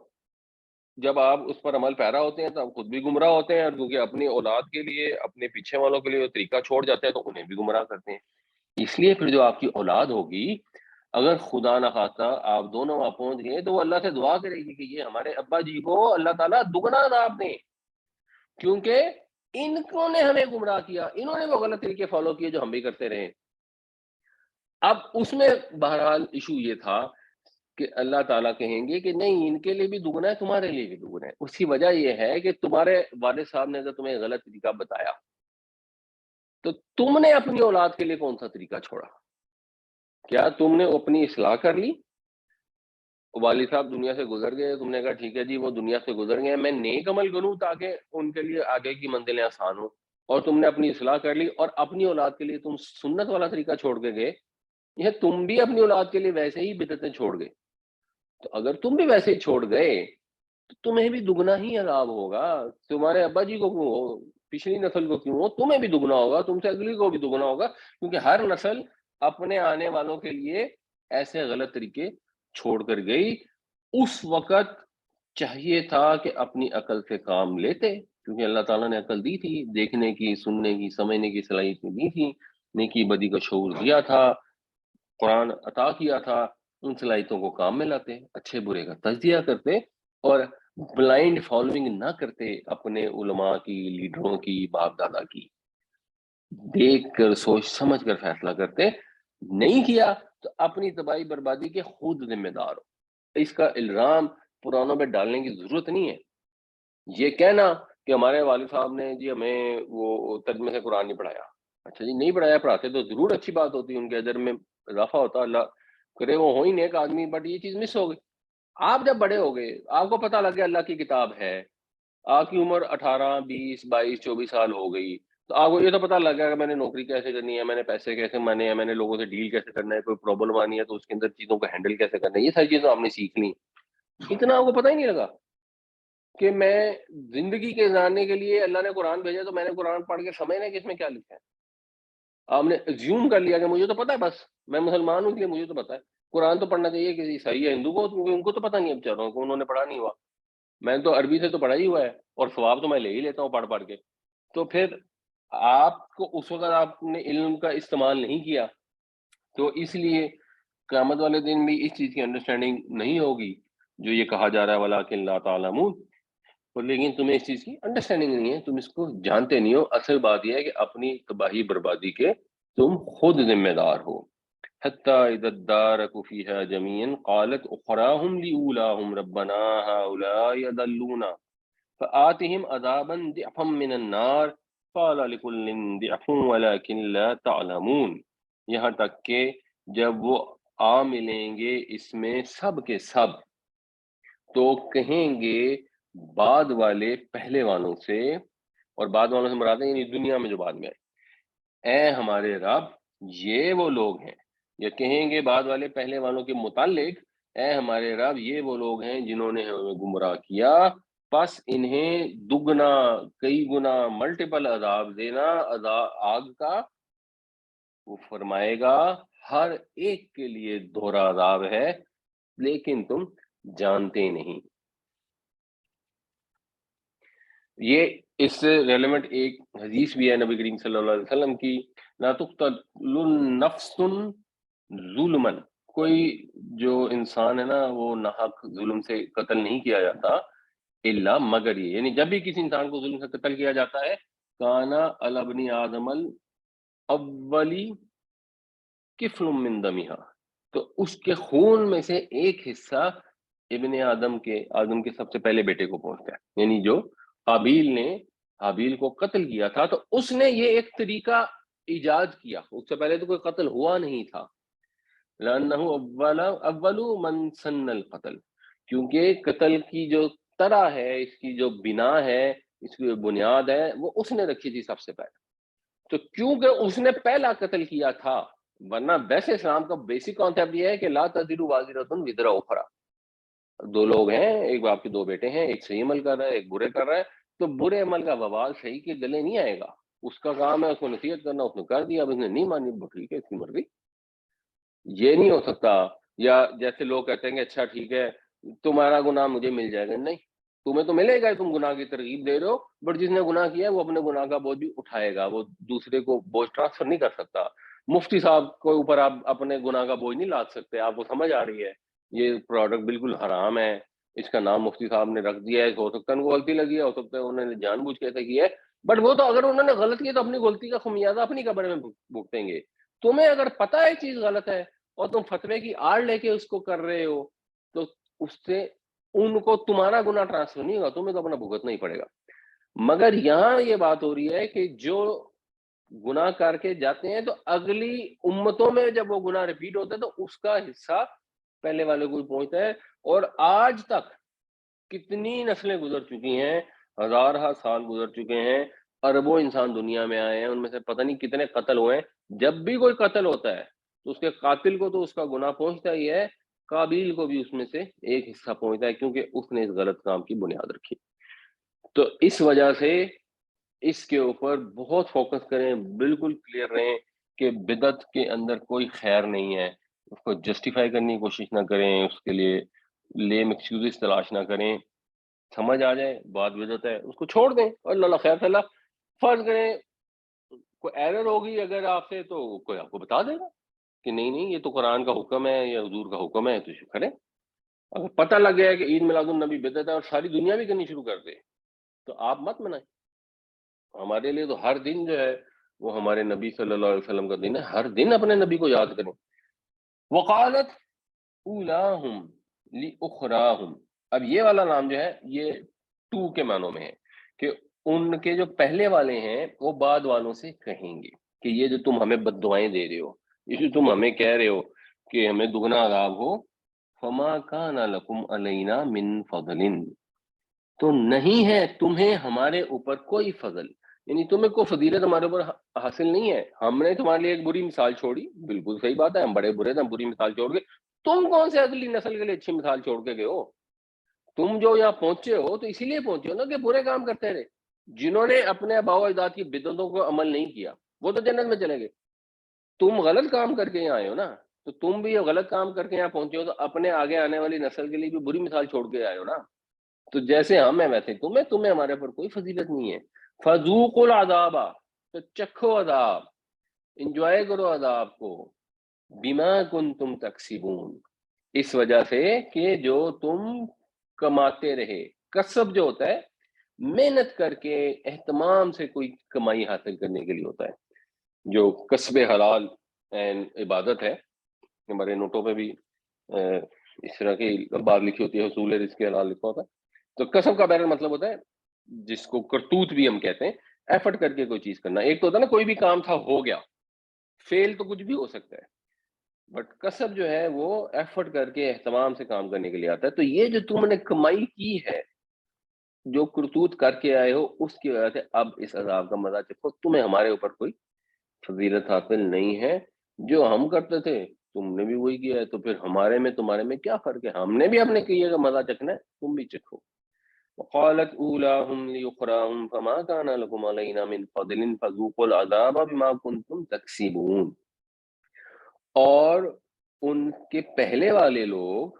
جب آپ اس پر عمل پیرا ہوتے ہیں تو آپ خود بھی گمراہ ہوتے ہیں، اور کیونکہ اپنی اولاد کے لیے، اپنے پیچھے والوں کے لیے وہ طریقہ چھوڑ جاتے ہیں تو انہیں بھی گمراہ کرتے ہیں۔ اس لیے پھر جو آپ کی اولاد ہوگی، اگر خدا نخواستہ آپ دونوں وہاں پہنچ گئے تو وہ اللہ سے دعا کرے گی کہ یہ ہمارے ابا جی کو اللہ تعالیٰ دگنا عذاب دیں، کیونکہ انہوں نے ہمیں گمراہ کیا، انہوں نے وہ غلط طریقے فالو کیے جو ہم بھی کرتے رہے۔ اب اس میں بہرحال ایشو یہ تھا کہ اللہ تعالیٰ کہیں گے کہ نہیں، ان کے لیے بھی دگنا ہے، تمہارے لیے بھی دگنا ہے۔ اس کی وجہ یہ ہے کہ تمہارے والد صاحب نے اگر تمہیں غلط طریقہ بتایا تو تم نے اپنی اولاد کے لیے کون سا طریقہ چھوڑا؟ کیا تم نے اپنی اصلاح کر لی؟ والد صاحب دنیا سے گزر گئے، تم نے کہا ٹھیک ہے جی وہ دنیا سے گزر گئے، میں نیک عمل کروں تاکہ ان کے لیے آگے کی منزلیں آسان ہوں، اور تم نے اپنی اصلاح کر لی اور اپنی اولاد کے لیے تم سنت والا طریقہ چھوڑ کے گئے، یہ تم بھی اپنی اولاد کے لیے ویسے ہی بدعتیں چھوڑ گئے۔ تو اگر تم بھی ویسے ہی چھوڑ گئے تو تمہیں بھی دگنا ہی عذاب ہوگا، تمہارے ابا جی کو کیوں ہو، پچھلی نسل کو کیوں ہو، تمہیں بھی دگنا ہوگا، تم سے اگلی کو بھی دگنا ہوگا، کیونکہ ہر نسل اپنے آنے والوں کے لیے ایسے غلط طریقے چھوڑ کر گئی۔ اس وقت چاہیے تھا کہ اپنی عقل سے کام لیتے، کیونکہ اللہ تعالیٰ نے عقل دی تھی، دیکھنے کی، سننے کی، سمجھنے کی صلاحیت دی تھی، نیکی بدی کا شعور دیا تھا، قرآن عطا کیا تھا، ان صلاحیتوں کو کام میں لاتے، اچھے برے کا تجزیہ کرتے، اور بلائنڈ فالوئنگ نہ کرتے اپنے علماء کی، لیڈروں کی، باپ دادا کی، دیکھ کر سوچ سمجھ کر فیصلہ کرتے۔ نہیں کیا تو اپنی تباہی بربادی کے خود ذمہ دار ہو، اس کا الزام پرانوں پہ ڈالنے کی ضرورت نہیں ہے۔ یہ کہنا کہ ہمارے والد صاحب نے جی ہمیں وہ ترجمے سے قرآن نہیں پڑھایا، اچھا جی نہیں پڑھایا، پڑھاتے تو ضرور اچھی بات ہوتی، ان کے اجر میں اضافہ ہوتا، اللہ کرے وہ ہو ہی نیک آدمی، بٹ یہ چیز مس ہو گئی۔ آپ جب بڑے ہو گئے، آپ کو پتہ لگ گیا اللہ کی کتاب ہے، آپ کی عمر 18 20 22 24 سال ہو گئی، تو آپ کو یہ تو پتہ لگ گیا کہ میں نے نوکری کیسے کرنی ہے، میں نے پیسے کیسے مانے ہیں، میں نے لوگوں سے ڈیل کیسے کرنا ہے، کوئی پرابلم آنی ہے تو اس کے اندر چیزوں کو ہینڈل کیسے کرنا ہے، یہ ساری چیزیں آپ نے سیکھ لی۔ اتنا آپ کو پتہ ہی نہیں لگا کہ میں زندگی کے جاننے کے لیے اللہ نے قرآن بھیجا، تو میں نے قرآن پڑھ کے سمجھنا کہ اس میں کیا لکھا ہے۔ آپ نے ایزیوم کر لیا کہ مجھے تو پتہ ہے، بس میں مسلمان ہوں اس لیے مجھے تو پتہ ہے، قرآن تو پڑھنا چاہیے کسی عیسائی یا ہندو کو، کیونکہ ان کو تو پتہ نہیں ہے بیچاروں کو، انہوں نے پڑھا نہیں ہوا، میں تو عربی سے تو پڑھا ہی ہوا ہے، اور ثواب تو میں لے ہی لیتا ہوں پڑھ پڑھ کے۔ تو پھر آپ کو اس وقت آپ نے علم کا استعمال نہیں کیا، تو اس لیے قیامت والے دن بھی اس چیز کی انڈرسٹینڈنگ نہیں ہوگی جو یہ کہا جا رہا ہے وَلَٰكِن لَا تَعْلَمُونَ، اور لیکن تمہیں اس چیز کی انڈرسٹینڈنگ نہیں ہے، تم اس کو جانتے نہیں ہو۔ اصل بات یہ ہے کہ اپنی تباہی بربادی کے تم خود ذمہ دار ہو۔ حتى إذا اداركوا فيها جميعا قالت أخراهم لأولاهم ربنا هؤلاء يضلونا فآتهم عذابا ضعفا من النار قال لكل ضعف ولكن لا تعلمون، یہاں تک کہ جب وہ آ ملیں گے اس میں سب کے سب، تو کہیں گے بعد والے پہلے والوں سے، اور بعد والوں سے مراد ہے یعنی دنیا میں جو بعد میں آئے، اے ہمارے رب یہ وہ لوگ ہیں، یا کہیں گے بعد والے پہلے والوں کے متعلق، اے ہمارے رب یہ وہ لوگ ہیں جنہوں نے ہمیں گمراہ کیا، پس انہیں دگنا، کئی گنا، ملٹیپل عذاب دینا، آگ کا۔ وہ فرمائے گا ہر ایک کے لیے دوہرا عذاب ہے، لیکن تم جانتے نہیں۔ یہ اس سے ریلیونٹ ایک حدیث بھی ہے نبی کریم صلی اللہ علیہ وسلم کی، لا تقتل نفس ظلما، کوئی جو انسان ہے نا وہ ناحق ظلم سے قتل نہیں کیا جاتا، الا مگر یہ، یعنی جب بھی کسی انسان کو ظلم سے قتل کیا جاتا ہے، کانا الابن آدم الاولی کفل من دمہا، تو اس کے خون میں سے ایک حصہ ابن آدم کے سب سے پہلے بیٹے کو پہنچتا ہے، یعنی جو قابیل نے حابیل کو قتل کیا تھا، تو اس نے یہ ایک طریقہ ایجاد کیا، اس سے پہلے تو کوئی قتل ہوا نہیں تھا، لأنه اول من سن القتل، کیونکہ قتل کی جو طرح ہے، اس کی جو بنا ہے، اس کی جو بنیاد ہے، وہ اس نے رکھی تھی سب سے پہلے، تو کیونکہ اس نے پہلا قتل کیا تھا، ورنہ ویسے اسلام کا بیسک کانسیپٹ یہ ہے کہ لا تزر وازرۃ وزر اخری، دو لوگ ہیں، ایک باپ کے دو بیٹے ہیں، ایک صحیح عمل کر رہا ہے ایک برے کر رہا ہے، تو برے عمل کا وبال صحیح کے گلے نہیں آئے گا، اس کا کام ہے اس کو نصیحت کرنا، اس نے کر دیا، اب اس نے نہیں مانی، ٹھیک ہے اس کی مرضی۔ یہ نہیں ہو سکتا، یا جیسے لوگ کہتے ہیں کہ اچھا ٹھیک ہے تمہارا گناہ مجھے مل جائے گا، نہیں، تمہیں تو ملے گا، تم گناہ کی ترغیب دے رہے ہو، بٹ جس نے گناہ کیا ہے وہ اپنے گناہ کا بوجھ بھی اٹھائے گا، وہ دوسرے کو بوجھ ٹرانسفر نہیں کر سکتا۔ مفتی صاحب کے اوپر آپ اپنے گناہ کا بوجھ نہیں لاد سکتے، آپ کو سمجھ آ رہی ہے یہ پروڈکٹ بالکل حرام ہے، اس کا نام مفتی صاحب نے رکھ دیا ہے، ہو سکتا ہے ان کو غلطی لگی ہے، ہو سکتا ہے انہوں نے جان بوجھ کے ایسا کیا ہے، بٹ وہ تو اگر انہوں نے غلط کیا تو اپنی غلطی کا خمیازہ اپنی قبر میں بھگتیں گے۔ تمہیں اگر پتہ ہے چیز غلط ہے اور تم فتوے کی آڑ لے کے اس کو کر رہے ہو، تو اس سے ان کو تمہارا گناہ ٹرانسفر نہیں ہوگا، تمہیں تو اپنا بھگتنا ہی پڑے گا۔ مگر یہاں یہ بات ہو رہی ہے کہ جو گناہ کر کے جاتے ہیں تو اگلی امتوں میں جب وہ گناہ ریپیٹ ہوتا ہے تو اس کا حصہ پہلے والے کو پہنچتا ہے. اور آج تک کتنی نسلیں گزر چکی ہیں، ہزارہ سال گزر چکے ہیں، اربوں انسان دنیا میں آئے ہیں، ان میں سے پتہ نہیں کتنے قتل ہوئے ہیں. جب بھی کوئی قتل ہوتا ہے تو اس کے قاتل کو تو اس کا گناہ پہنچتا ہی ہے، قابیل کو بھی اس میں سے ایک حصہ پہنچتا ہے، کیونکہ اس نے اس غلط کام کی بنیاد رکھی. تو اس وجہ سے اس کے اوپر بہت فوکس کریں، بالکل کلیئر رہیں کہ بدعت کے اندر کوئی خیر نہیں ہے. اس کو جسٹیفائی کرنے کی کوشش نہ کریں، اس کے لیے لیم ایکسکیوزز تلاش نہ کریں. سمجھ آ جائے بات بدعت ہے اس کو چھوڑ دیں، اور اللہ خیر اللہ. فرض کریں کوئی ایرر ہوگی اگر آپ سے تو کوئی آپ کو بتا دے گا کہ نہیں نہیں یہ تو قرآن کا حکم ہے یا حضور کا حکم ہے، تو کریں. اگر پتہ لگ گیا کہ عید میلاد النبی بدعت ہے اور ساری دنیا بھی کرنی شروع کر دے تو آپ مت منائیں. ہمارے لیے تو ہر دن جو ہے وہ ہمارے نبی صلی اللہ علیہ وسلم کا دن ہے، ہر دن اپنے نبی کو یاد کریں. وقالت اولاہم لاخراہم، اب یہ والا نام جو ہے یہ ٹو کے معنوں میں ہے کہ ان کے جو پہلے والے ہیں وہ بعد والوں سے کہیں گے کہ یہ جو تم ہمیں بد دعائیں دے رہے ہو، یہ جو تم ہمیں کہہ رہے ہو کہ ہمیں دگنا عذاب ہو، فما کان لکم علینا من فضل، تو نہیں ہے تمہیں ہمارے اوپر کوئی فضل، یعنی تمہیں کوئی فضیلت ہمارے اوپر حاصل نہیں ہے. ہم نے تمہارے لیے ایک بری مثال چھوڑی، بالکل صحیح بات ہے، ہم بڑے برے تھے، ہم بری مثال چھوڑ گئے. تم کون سے اگلی نسل کے لیے اچھی مثال چھوڑ کے گئے ہو؟ تم جو یہاں پہنچے ہو تو اسی لیے پہنچے ہو نا کہ برے کام کرتے رہے. جنہوں نے اپنے آباء و اجداد کی بدعتوں کو عمل نہیں کیا وہ تو جنت میں چلے گئے. تم غلط کام کر کے یہاں آئے ہو نا، تو تم بھی یہ غلط کام کر کے یہاں پہنچے ہو تو اپنے آگے آنے والی نسل کے لیے بھی بری مثال چھوڑ کے آئے ہو نا. تو جیسے ہم ہیں ویسے تمہیں ہمارے پر کوئی فضیلت نہیں ہے. فذوقوا العذاب، تو چکھو عذاب، انجوائے کرو عذاب کو، بما کنتم تکسبون، اس وجہ سے کہ جو تم کماتے رہے. کسب جو ہوتا ہے محنت کر کے اہتمام سے کوئی کمائی حاصل کرنے کے لیے ہوتا ہے. جو کسب حلال عبادت ہے، ہمارے نوٹوں پہ بھی اس طرح کی بات لکھی ہوتی ہے، حصول رزق حلال لکھا ہوتا ہے. تو کسب کا بہرحال مطلب ہوتا ہے جس کو کرتوت بھی ہم کہتے ہیں، ایفرٹ کر کے کوئی چیز کرنا. ایک تو ہوتا ہے نا کوئی بھی کام تھا ہو گیا، فیل تو کچھ بھی ہو سکتا ہے، بٹ کسب جو ہے وہ ایفرٹ کر کے اہتمام سے کام کرنے کے لیے آتا ہے. تو یہ جو تم نے کمائی کی ہے، جو کرتوت کر کے آئے ہو، اس کی وجہ سے اب اس عذاب کا مزہ چکھو. تمہیں ہمارے اوپر کوئی فضیلت حاصل نہیں ہے، جو ہم کرتے تھے تم نے بھی وہی کیا ہے، تو پھر ہمارے میں تمہارے میں کیا فرق ہے؟ ہم نے بھی اپنے کیے کا مزہ چکھنا ہے، تم بھی چکھو. وقالت اولاہم لیخراہم فما کان لکم علینا من فضل فذوقوا العذاب بما کنتم تکسبون. اور ان کے پہلے والے لوگ،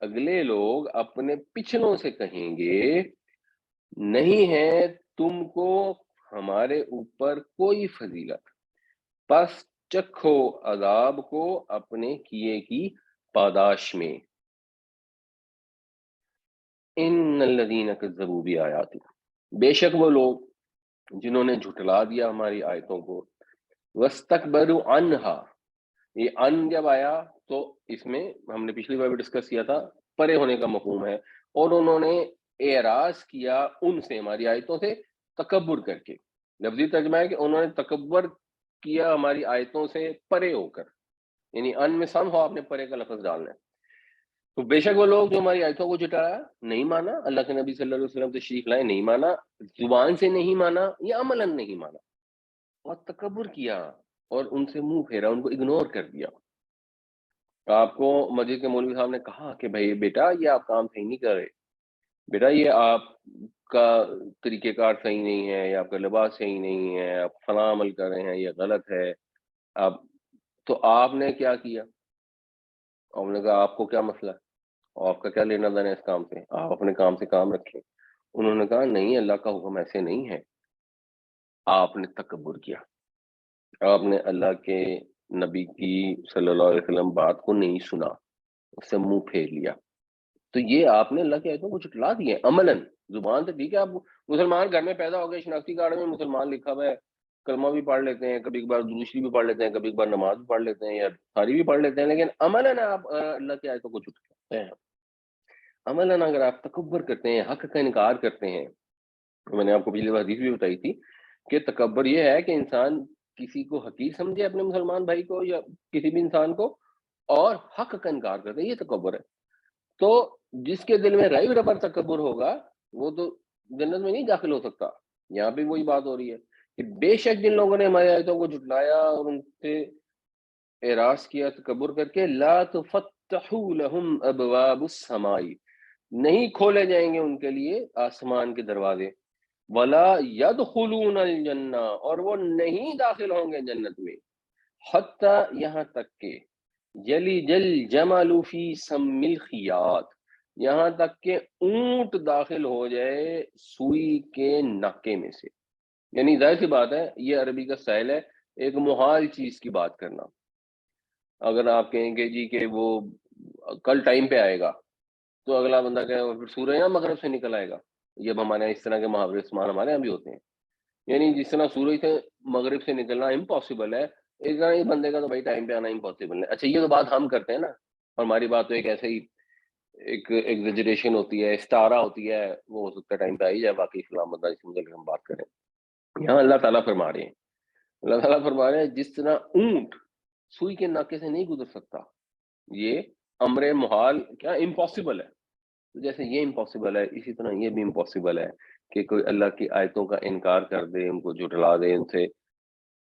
اگلے لوگ اپنے پچھلوں سے کہیں گے نہیں ہے تم کو ہمارے اوپر کوئی فضیلت، پس چکھو عذاب کو اپنے کیے کی پاداش میں. ان الذین کذبوا بآیاتنا، بے شک وہ لوگ جنہوں نے جھٹلا دیا ہماری آیتوں کو، واستکبروا عنہا، یہ ان جب آیا تو اس میں ہم نے پچھلی بار بھی ڈسکس کیا تھا پرے ہونے کا مفہوم ہے، اور انہوں نے اعراض کیا ان سے، ہماری آیتوں سے تکبر کر کے. لفظی ترجمہ ہے کہ انہوں نے تکبر کیا ہماری آیتوں سے پرے ہو کر، یعنی ان میں سم ہو آپ نے پرے کا لفظ ڈالنا ہے. تو بے شک وہ لوگ جو ہماری آیتوں کو جھٹلایا، نہیں مانا، اللہ کے نبی صلی اللہ علیہ وسلم تشریف لائے نہیں مانا، زبان سے نہیں مانا یا عملاً نہیں مانا، اور تکبر کیا اور ان سے منہ پھیرا، ان کو اگنور کر دیا. آپ کو مسجد کے مولوی صاحب نے کہا کہ بھائی بیٹا یہ آپ کام صحیح نہیں کر رہے، بیٹا یہ آپ کا طریقہ کار صحیح نہیں ہے، یا آپ کا لباس صحیح نہیں ہے، آپ فلاں عمل کر رہے ہیں، یہ غلط ہے. آپ تو آپ نے کیا کیا؟ آپ نے کہا آپ کو کیا مسئلہ ہے، اور آپ کا کیا لینا دینا اس کام سے، آپ اپنے کام سے کام رکھیں. انہوں نے کہا نہیں، اللہ کا حکم ایسے نہیں ہے. آپ نے تکبر کیا، آپ نے اللہ کے نبی کی صلی اللہ علیہ وسلم بات کو نہیں سنا، اس سے منہ پھیر لیا. تو یہ آپ نے اللہ کے آیتوں کو جھٹلا دیے عملاً. زبان سے ٹھیک ہے، آپ مسلمان گھر میں پیدا ہو گئے، شناختی کارڈ میں مسلمان لکھا ہوا ہے، کلمہ بھی پڑھ لیتے ہیں، کبھی کبھار دوسری بھی پڑھ لیتے ہیں، کبھی کبھار نماز بھی پڑھ لیتے ہیں یا ساری بھی پڑھ لیتے ہیں، لیکن عملاً آپ اللہ کی آیتوں کو جھٹلاتے ہیں. عملاً اگر آپ تکبر کرتے ہیں، حق کا انکار کرتے ہیں، میں نے آپ کو پچھلی بار حدیث بھی بتائی تھی کہ تکبر یہ ہے کہ انسان کسی کو حقیر سمجھے اپنے مسلمان بھائی کو یا کسی بھی انسان کو، اور حق کا انکار کرتے ہیں، یہ تکبر ہے۔ تو جس کے دل میں غیب ربر تکبر ہوگا وہ تو جنت میں نہیں داخل ہو سکتا۔ یہاں بھی وہی بات ہو رہی ہے کہ بے شک جن لوگوں نے ہماری آیتوں کو جھٹلایا اور ان سے اعراض کیا تکبر کر کے، لا تفتحوا لهم ابواب السماء، نہیں کھولے جائیں گے ان کے لیے آسمان کے دروازے، ولا يدخلون الجنہ، اور وہ نہیں داخل ہوں گے جنت میں، حتی یہاں تک کہ یلج الجمل فی سم الخیاط، یہاں تک کہ اونٹ داخل ہو جائے سوئی کے ناکے میں سے۔ یعنی ظاہر سی بات ہے یہ عربی کا سٹائل ہے ایک محال چیز کی بات کرنا۔ اگر آپ کہیں گے جی کہ وہ کل ٹائم پہ آئے گا تو اگلا بندہ کہے گا پھر سورج نہ مغرب سے نکل آئے گا۔ یہ اب ہمارے اس طرح کے محاورے استعمال ہمارے یہاں بھی ہوتے ہیں، یعنی جس طرح سورج سے مغرب سے نکلنا امپاسبل ہے، اس طرح یہ بندے کا تو بھائی ٹائم پہ آنا امپاسبل ہے۔ اچھا یہ تو بات ہم کرتے ہیں نا، اور ہماری بات تو ایک ایسے ہی ایک ایگزیجریشن ہوتی ہے، استعارہ ہوتی ہے، وہ ہو سکتا ہے ٹائم پہ آئی جائے، باقی اسلام بندہ اس متعلق ہم بات کریں۔ یہاں اللہ تعالیٰ فرما رہے ہیں، اللہ تعالیٰ فرما رہے ہیں جس طرح اونٹ سوئی کے ناکے سے نہیں گزر سکتا، یہ امر محال کیا امپاسبل ہے، تو جیسے یہ امپاسبل ہے اسی طرح یہ بھی امپاسبل ہے کہ کوئی اللہ کی آیتوں کا انکار کر دے، ان کو جھٹلا دے، ان سے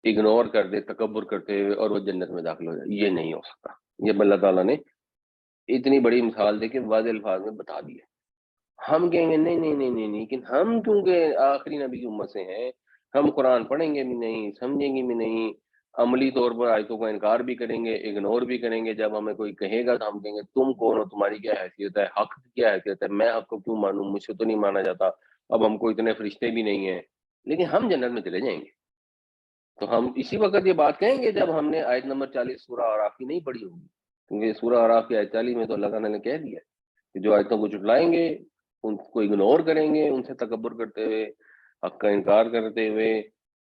اگنور کر دے تکبر کرتے ہوئے، اور وہ جنت میں داخل ہو جائے، یہ نہیں ہو سکتا۔ یہ اللہ تعالیٰ نے اتنی بڑی مثال دے کے واضح الفاظ میں بتا دی ہے۔ ہم کہیں گے نہیں نہیں نہیں نہیں نہیں، لیکن ہم کیونکہ آخری نبی کی امت سے ہیں، ہم قرآن پڑھیں گے بھی نہیں، سمجھیں گے بھی نہیں، عملی طور پر آیتوں کا انکار بھی کریں گے، اگنور بھی کریں گے۔ جب ہمیں کوئی کہے گا تو ہم کہیں گے تم کون ہو، تمہاری کیا حیثیت ہے، حق کی کیا حیثیت ہے، میں حق کو کیوں مانوں، مجھ سے تو نہیں مانا جاتا، اب ہم کو اتنے فرشتے بھی نہیں ہیں، لیکن ہم جنت میں چلے جائیں گے۔ تو ہم اسی وقت یہ بات کہیں گے جب ہم نے آیت نمبر 40 سورہ اعراف کی نہیں پڑھی ہوگی، کیونکہ سورہ اعراف کی آیت 40 میں تو اللہ تعالیٰ نے کہہ دیا کہ جو آیتوں کو جھٹلائیں گے، ان کو اگنور کریں گے، ان سے تکبر کرتے ہوئے، حق کا انکار کرتے ہوئے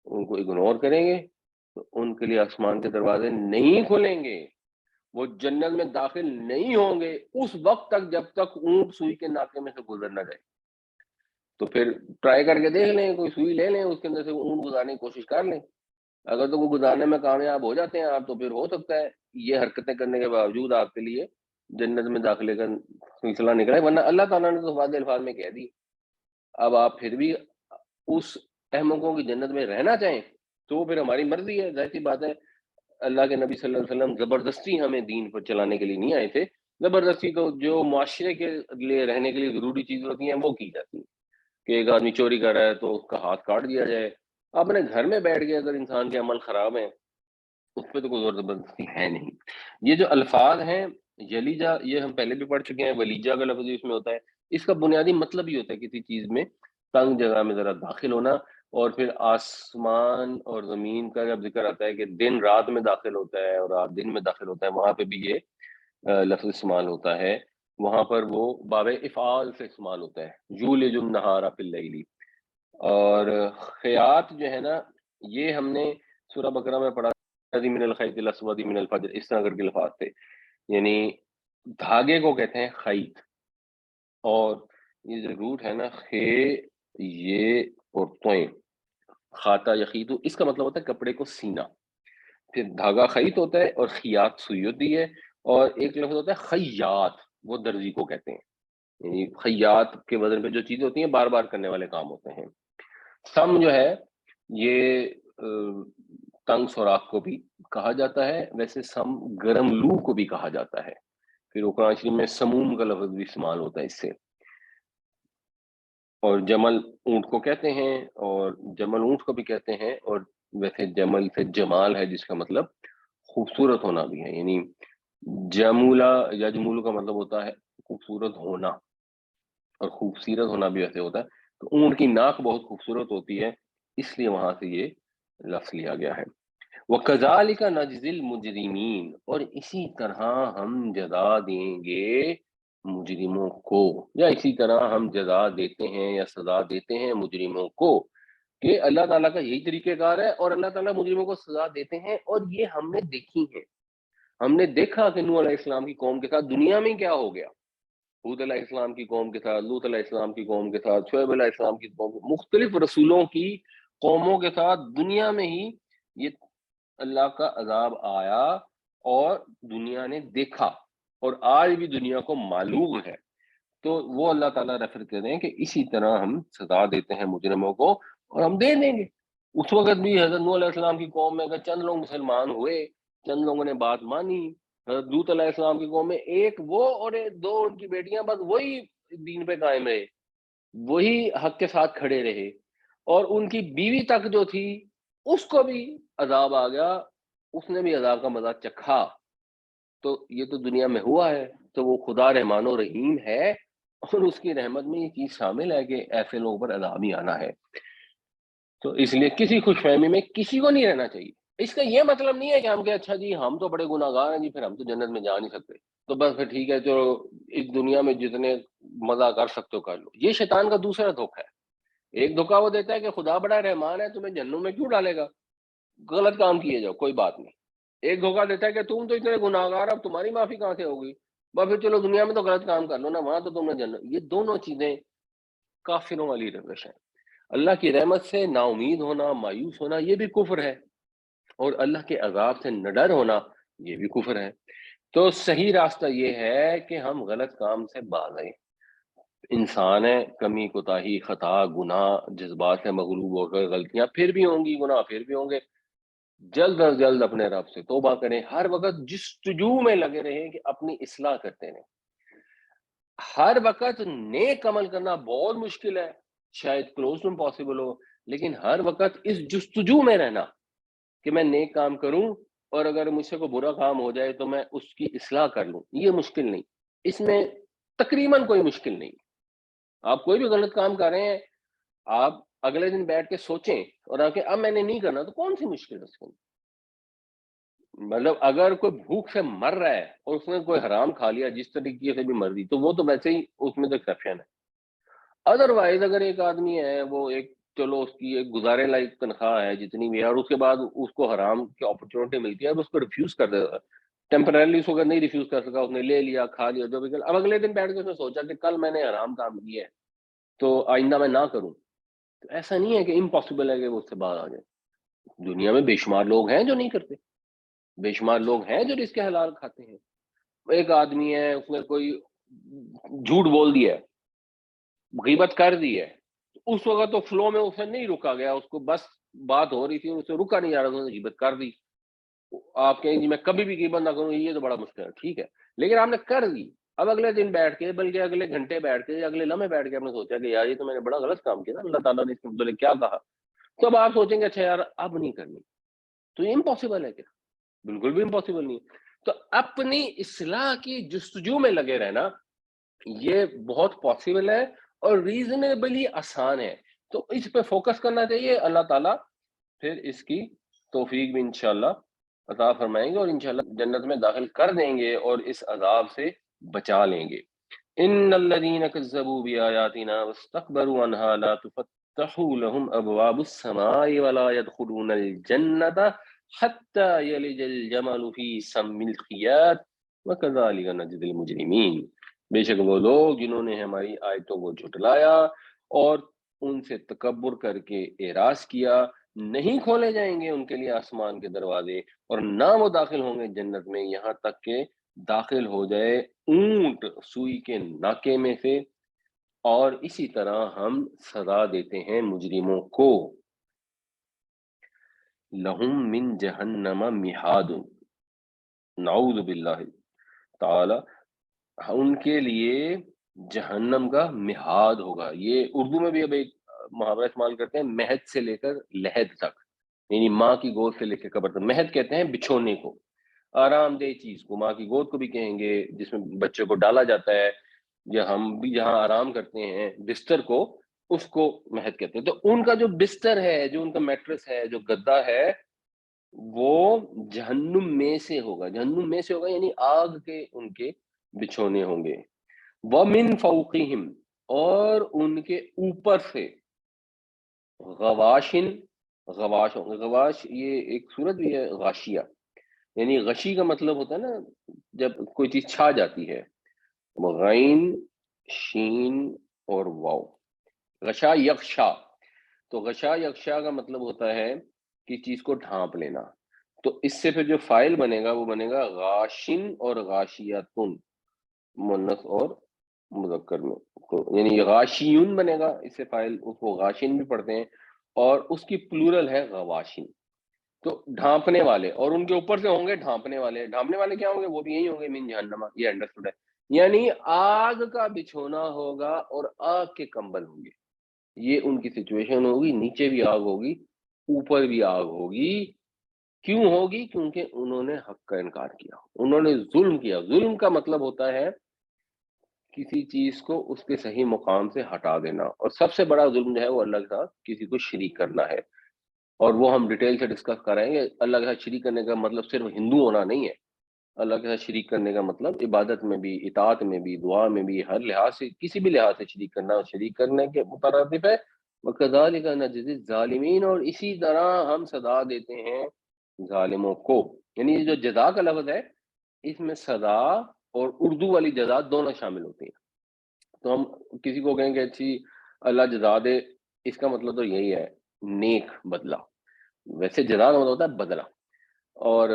ان کو اگنور کریں گے، تو ان کے لیے آسمان کے دروازے نہیں کھلیں گے، وہ جنت میں داخل نہیں ہوں گے اس وقت تک جب تک اونٹ سوئی کے ناکے میں سے گزر نہ جائے۔ تو پھر ٹرائی کر کے دیکھ لیں، کوئی سوئی لے لیں، اس کے اندر سے اونٹ گزارنے کی کوشش کر لیں، اگر تو وہ گزارنے میں کامیاب ہو جاتے ہیں آپ، تو پھر ہو سکتا ہے یہ حرکتیں کرنے کے باوجود آپ کے لیے جنت میں داخلے کا سلسلہ نکلے، ورنہ اللہ تعالیٰ نے تو واضح الفاظ میں کہہ دی۔ اب آپ پھر بھی اس احمقوں کی جنت میں رہنا چاہیں تو پھر ہماری مرضی ہے، ظاہر سی بات ہے۔ اللہ کے نبی صلی اللہ علیہ وسلم زبردستی ہمیں دین پر چلانے کے لیے نہیں آئے تھے، زبردستی تو جو معاشرے کے لیے رہنے کے لیے ضروری چیزیں ہوتی ہیں وہ کی جاتی ہیں، کہ ایک آدمی چوری کر رہا ہے تو اس کا ہاتھ کاٹ دیا جائے۔ اپنے گھر میں بیٹھ کے اگر انسان کے عمل خراب ہیں اس پہ تو کوئی زور زبردستی ہے نہیں۔ یہ جو الفاظ ہیں یلیجا، یہ ہم پہلے بھی پڑھ چکے ہیں، ولیجا کا لفظ اس میں ہوتا ہے، اس کا بنیادی مطلب یہ ہوتا ہے کسی چیز میں تنگ جگہ میں ذرا داخل ہونا، اور پھر آسمان اور زمین کا جب ذکر آتا ہے کہ دن رات میں داخل ہوتا ہے اور رات دن میں داخل ہوتا ہے، وہاں پہ بھی یہ لفظ استعمال ہوتا ہے، وہاں پر وہ باب افعال سے استعمال ہوتا ہے، یولج النہار فی اللیل۔ اور خیات جو ہے نا، یہ ہم نے سورہ بقرہ میں پڑھا من الخیط الاسود من الفجر، اس طرح کر کے الفاظ تھے، یعنی دھاگے کو کہتے ہیں خیط، اور یہ جو روٹ ہے نا خے یہ اور توئیں، خاتا یخیتو، اس کا مطلب ہوتا ہے کپڑے کو سینا، پھر دھاگا خیط ہوتا ہے اور خیات سوئی ہوتی ہے، اور ایک لفظ ہوتا ہے خیاط، وہ درزی کو کہتے ہیں، یعنی خیاط کے وزن پہ جو چیزیں ہوتی ہیں بار بار کرنے والے کام ہوتے ہیں۔ سم جو ہے یہ تنگ سوراخ کو بھی کہا جاتا ہے، ویسے سم گرم لو کو بھی کہا جاتا ہے، پھر قرآن شریف میں سموم کا لفظ بھی استعمال ہوتا ہے اس سے۔ اور جمل اونٹ کو کہتے ہیں، اور جمل اونٹ کو بھی کہتے ہیں، اور ویسے جمل سے جمال ہے جس کا مطلب خوبصورت ہونا بھی ہے، یعنی جمولا یجمول کا مطلب ہوتا ہے خوبصورت ہونا، اور خوبصورت ہونا بھی ویسے ہوتا ہے، تو اونٹ کی ناک بہت خوبصورت ہوتی ہے، اس لیے وہاں سے یہ لفظ لیا گیا ہے۔ وَكَذَلِكَ نَجْزِي الْمُجْرِمِينَ، اور اسی طرح ہم جزا دیں گے مجرموں کو، یا اسی طرح ہم جزا دیتے ہیں یا سزا دیتے ہیں مجرموں کو، کہ اللہ تعالیٰ کا یہی طریقہ کار ہے، اور اللہ تعالیٰ مجرموں کو سزا دیتے ہیں، اور یہ ہم نے دیکھی ہیں۔ ہم نے دیکھا کہ نوح علیہ السلام کی قوم کے ساتھ دنیا میں کیا ہو گیا، حود علیہ السلام کی قوم کے ساتھ، لوط علیہ السلام کی قوم کے ساتھ، شعیب علیہ السلام کی قوم، مختلف رسولوں کی قوموں کے ساتھ دنیا میں ہی یہ اللہ کا عذاب آیا اور دنیا نے دیکھا اور آج بھی دنیا کو معلوم ہے، تو وہ اللہ تعالیٰ ریفر کر رہے ہیں کہ اسی طرح ہم سزا دیتے ہیں مجرموں کو، اور ہم دے دیں گے۔ اس وقت بھی حضرت نوح علیہ السلام کی قوم میں اگر چند لوگ مسلمان ہوئے، چند لوگوں نے بات مانی، حضرت لوط علیہ السلام کی قوم میں ایک وہ اور دو ان کی بیٹیاں، بس وہی دین پہ قائم رہے، وہی حق کے ساتھ کھڑے رہے، اور ان کی بیوی تک جو تھی اس کو بھی عذاب آ گیا، اس نے بھی عذاب کا مزہ چکھا۔ تو یہ تو دنیا میں ہوا ہے، تو وہ خدا رحمان و رحیم ہے، اور اس کی رحمت میں یہ چیز شامل ہے کہ ایسے لوگوں پر عذاب ہی آنا ہے۔ تو اس لیے کسی خوش فہمی میں کسی کو نہیں رہنا چاہیے۔ اس کا یہ مطلب نہیں ہے کہ ہم کہ اچھا جی ہم تو بڑے گناہ گار ہیں جی، پھر ہم تو جنت میں جا نہیں سکتے، تو بس پھر ٹھیک ہے، جو اس دنیا میں جتنے مزہ کر سکتے ہو کر لو۔ یہ شیطان کا دوسرا دھوکہ ہے۔ ایک دھوکہ وہ دیتا ہے کہ خدا بڑا رحمان ہے، تمہیں جہنم میں کیوں ڈالے گا، غلط کام کیے جاؤ کوئی بات نہیں۔ ایک دھوکہ دیتا ہے کہ تم تو اتنے گناہ گار، اب تمہاری معافی کہاں سے ہوگی، بس پھر چلو دنیا میں تو غلط کام کر لو نا، وہاں تو تم نے جنت۔ یہ دونوں چیزیں کافروں والی روش ہے۔ اللہ کی رحمت سے نا امید ہونا، مایوس ہونا، یہ بھی کفر ہے، اور اللہ کے عذاب سے نہ ڈر ہونا، یہ بھی کفر ہے۔ تو صحیح راستہ یہ ہے کہ ہم غلط کام سے باز آئیں۔ انسان ہے، کمی کوتاہی خطا گناہ جذبات سے مغلوب ہو کر غلطیاں پھر بھی ہوں گی، گناہ پھر بھی ہوں گے، جلد از جلد اپنے رب سے توبہ کریں، ہر وقت جستجو میں لگے رہیں کہ اپنی اصلاح کرتے رہیں۔ ہر وقت نیک عمل کرنا بہت مشکل ہے، شاید کلوز ٹو امپاسبل ہو، لیکن ہر وقت اس جستجو میں رہنا کہ میں نیک کام کروں، اور اگر مجھ سے کوئی برا کام ہو جائے تو میں اس کی اصلاح کر لوں، یہ مشکل نہیں، اس میں تقریباً کوئی مشکل نہیں۔ آپ کوئی بھی غلط کام کر رہے ہیں، آپ اگلے دن بیٹھ کے سوچیں اور آپ کہ اب میں نے نہیں کرنا، تو کون سی مشکل ہے اس کے اندر؟ مطلب اگر کوئی بھوک سے مر رہا ہے اور اس نے کوئی حرام کھا لیا جس طریقے سے بھی مرضی، تو وہ تو ویسے ہی اس میں تو ایکسیپشن ہے۔ ادروائز اگر ایک آدمی ہے، وہ ایک چلو اس کی ایک گزارے لائق تنخواہ ہے جتنی بھی ہے، اور اس کے بعد اس کو حرام کی اپرچونٹی ملتی ہے، اب اس کو ریفیوز کر دیتا ہے ٹیمپررلی، اس کو اگر نہیں ریفیوز کر سکا، اس نے لے لیا کھا لیا جو بھی کر، اب اگلے دن بیٹھ کے اس نے سوچا کہ کل میں نے حرام کام کیا ہے تو آئندہ میں نہ کروں، تو ایسا نہیں ہے کہ امپاسبل ہے کہ وہ اس سے باہر آ جائے۔ دنیا میں بے شمار لوگ ہیں جو نہیں کرتے، بے شمار لوگ ہیں جو رزق حلال کھاتے ہیں۔ ایک آدمی ہے، اس نے کوئی جھوٹ بول دیا ہے، غیبت کر دی ہے، اس وقت تو فلو میں اسے نہیں رکا گیا، اس کو بس بات ہو رہی تھی اور اسے رکا نہیں جا رہا تھا، اس نے غیبت کر دی۔ آپ کہیں جی میں کبھی بھی غیبت نہ کروں، یہ تو بڑا مشکل ہے، ٹھیک ہے، لیکن آپ نے کر دی۔ اب اگلے دن بیٹھ کے، بلکہ اگلے گھنٹے بیٹھ کے، اگلے لمحے بیٹھ کے آپ نے سوچا کہ یار یہ تو میں نے بڑا غلط کام کیا نا، اللہ تعالیٰ نے اس کے متعلق کیا کہا، تو اب آپ سوچیں گے اچھا یار اب نہیں کرنی، تو یہ امپاسبل ہے کیا؟ بالکل بھی امپاسبل نہیں ہے۔ تو اپنی اصلاح کی جستجو میں لگے رہنا یہ بہت پاسبل ہے اور ریزنیبلی آسان ہے، تو اس پہ فوکس کرنا چاہیے۔ اللہ تعالیٰ پھر اس کی توفیق بھی انشاءاللہ عطا فرمائیں گے، اور انشاءاللہ جنت میں داخل کر دیں گے اور اس عذاب سے بچا لیں گے۔ ان الذين كذبوا بآياتنا واستكبروا عنها لا تفتح لهم ابواب السماء ولا يدخلون الجنة حتى يلج الجمل في سم الخياط وكذلك نجزي المجرمين۔ بے شک وہ لوگ جنہوں نے ہماری آیتوں کو جھٹلایا اور ان سے تکبر کر کے اعراض کیا، نہیں کھولے جائیں گے ان کے لیے آسمان کے دروازے، اور نہ وہ داخل ہوں گے جنت میں یہاں تک کہ داخل ہو جائے اونٹ سوئی کے ناکے میں سے، اور اسی طرح ہم سزا دیتے ہیں مجرموں کو۔ لہم من جہنم مہاد، نعوذ باللہ تعالی، ان کے لیے جہنم کا مہاد ہوگا۔ یہ اردو میں بھی اب ایک محاورہ استعمال کرتے ہیں، مہد سے لے کر لحد تک، یعنی ماں کی گود سے لے کے قبر تک۔ مہد کہتے ہیں بچھونے کو، آرام دہ چیز کو، ماں کی گود کو بھی کہیں گے جس میں بچے کو ڈالا جاتا ہے، یا ہم بھی جہاں آرام کرتے ہیں بستر کو، اس کو مہد کہتے ہیں۔ تو ان کا جو بستر ہے، جو ان کا میٹرس ہے، جو گدا ہے، وہ جہنم میں سے ہوگا۔ جہنم میں سے ہوگا یعنی آگ کے ان کے بچھونے ہوں گے۔ وَمِن فَوْقِهِمْ، اور ان کے اوپر سے، غواشن، غواش ہوں گے۔ غواش یہ ایک صورت بھی ہے، غاشیہ، یعنی غشی کا مطلب ہوتا ہے نا جب کوئی چیز چھا جاتی ہے، غین شین اور واو، غشا یغشا، تو غشا یغشا کا مطلب ہوتا ہے کہ چیز کو ڈھانپ لینا۔ تو اس سے پھر جو فائل بنے گا وہ بنے گا غاشن اور غاشیاتن، مؤنث اور مذکر میں، تو یعنی غاشیون بنے گا، اس سے فائل، اس کو غاشن بھی پڑھتے ہیں، اور اس کی پلورل ہے غواشن، تو ڈھانپنے والے، اور ان کے اوپر سے ہوں گے ڈھانپنے والے۔ ڈھانپنے والے کیا ہوں گے؟ وہ بھی یہی ہوں گے، من جہنم، یہ انڈرسٹوڈ ہے، یعنی آگ کا بچھونا ہوگا اور آگ کے کمبل ہوں گے، یہ ان کی سچویشن ہوگی، نیچے بھی آگ ہوگی اوپر بھی آگ ہوگی۔ کیوں ہوگی؟ کیونکہ انہوں نے حق کا انکار کیا، انہوں نے ظلم کیا۔ ظلم کا مطلب ہوتا ہے کسی چیز کو اس کے صحیح مقام سے ہٹا دینا، اور سب سے بڑا ظلم جو ہے وہ اللہ کے ساتھ کسی کو شریک کرنا ہے، اور وہ ہم ڈیٹیل سے ڈسکس کریں گے۔ اللہ کے ساتھ شریک کرنے کا مطلب صرف ہندو ہونا نہیں ہے، اللہ کے ساتھ شریک کرنے کا مطلب عبادت میں بھی، اطاعت میں بھی، دعا میں بھی، ہر لحاظ سے، کسی بھی لحاظ سے شریک کرنا، اور شریک کرنے کے مترادف ہے وَكَذَلِكَ نَجْزِي الظَّالِمِينَ، اور اسی طرح ہم سزا دیتے ہیں ظالموں کو۔ یعنی یہ جو جزا کا لفظ ہے، اس میں سزا اور اردو والی جزا دونوں شامل ہوتی ہیں۔ تو ہم کسی کو کہیں کہ اچھی اللہ جزا دے، اس کا مطلب تو یہی ہے نیک بدلہ، ویسے جزا کا مطلب ہوتا ہے بدلہ، اور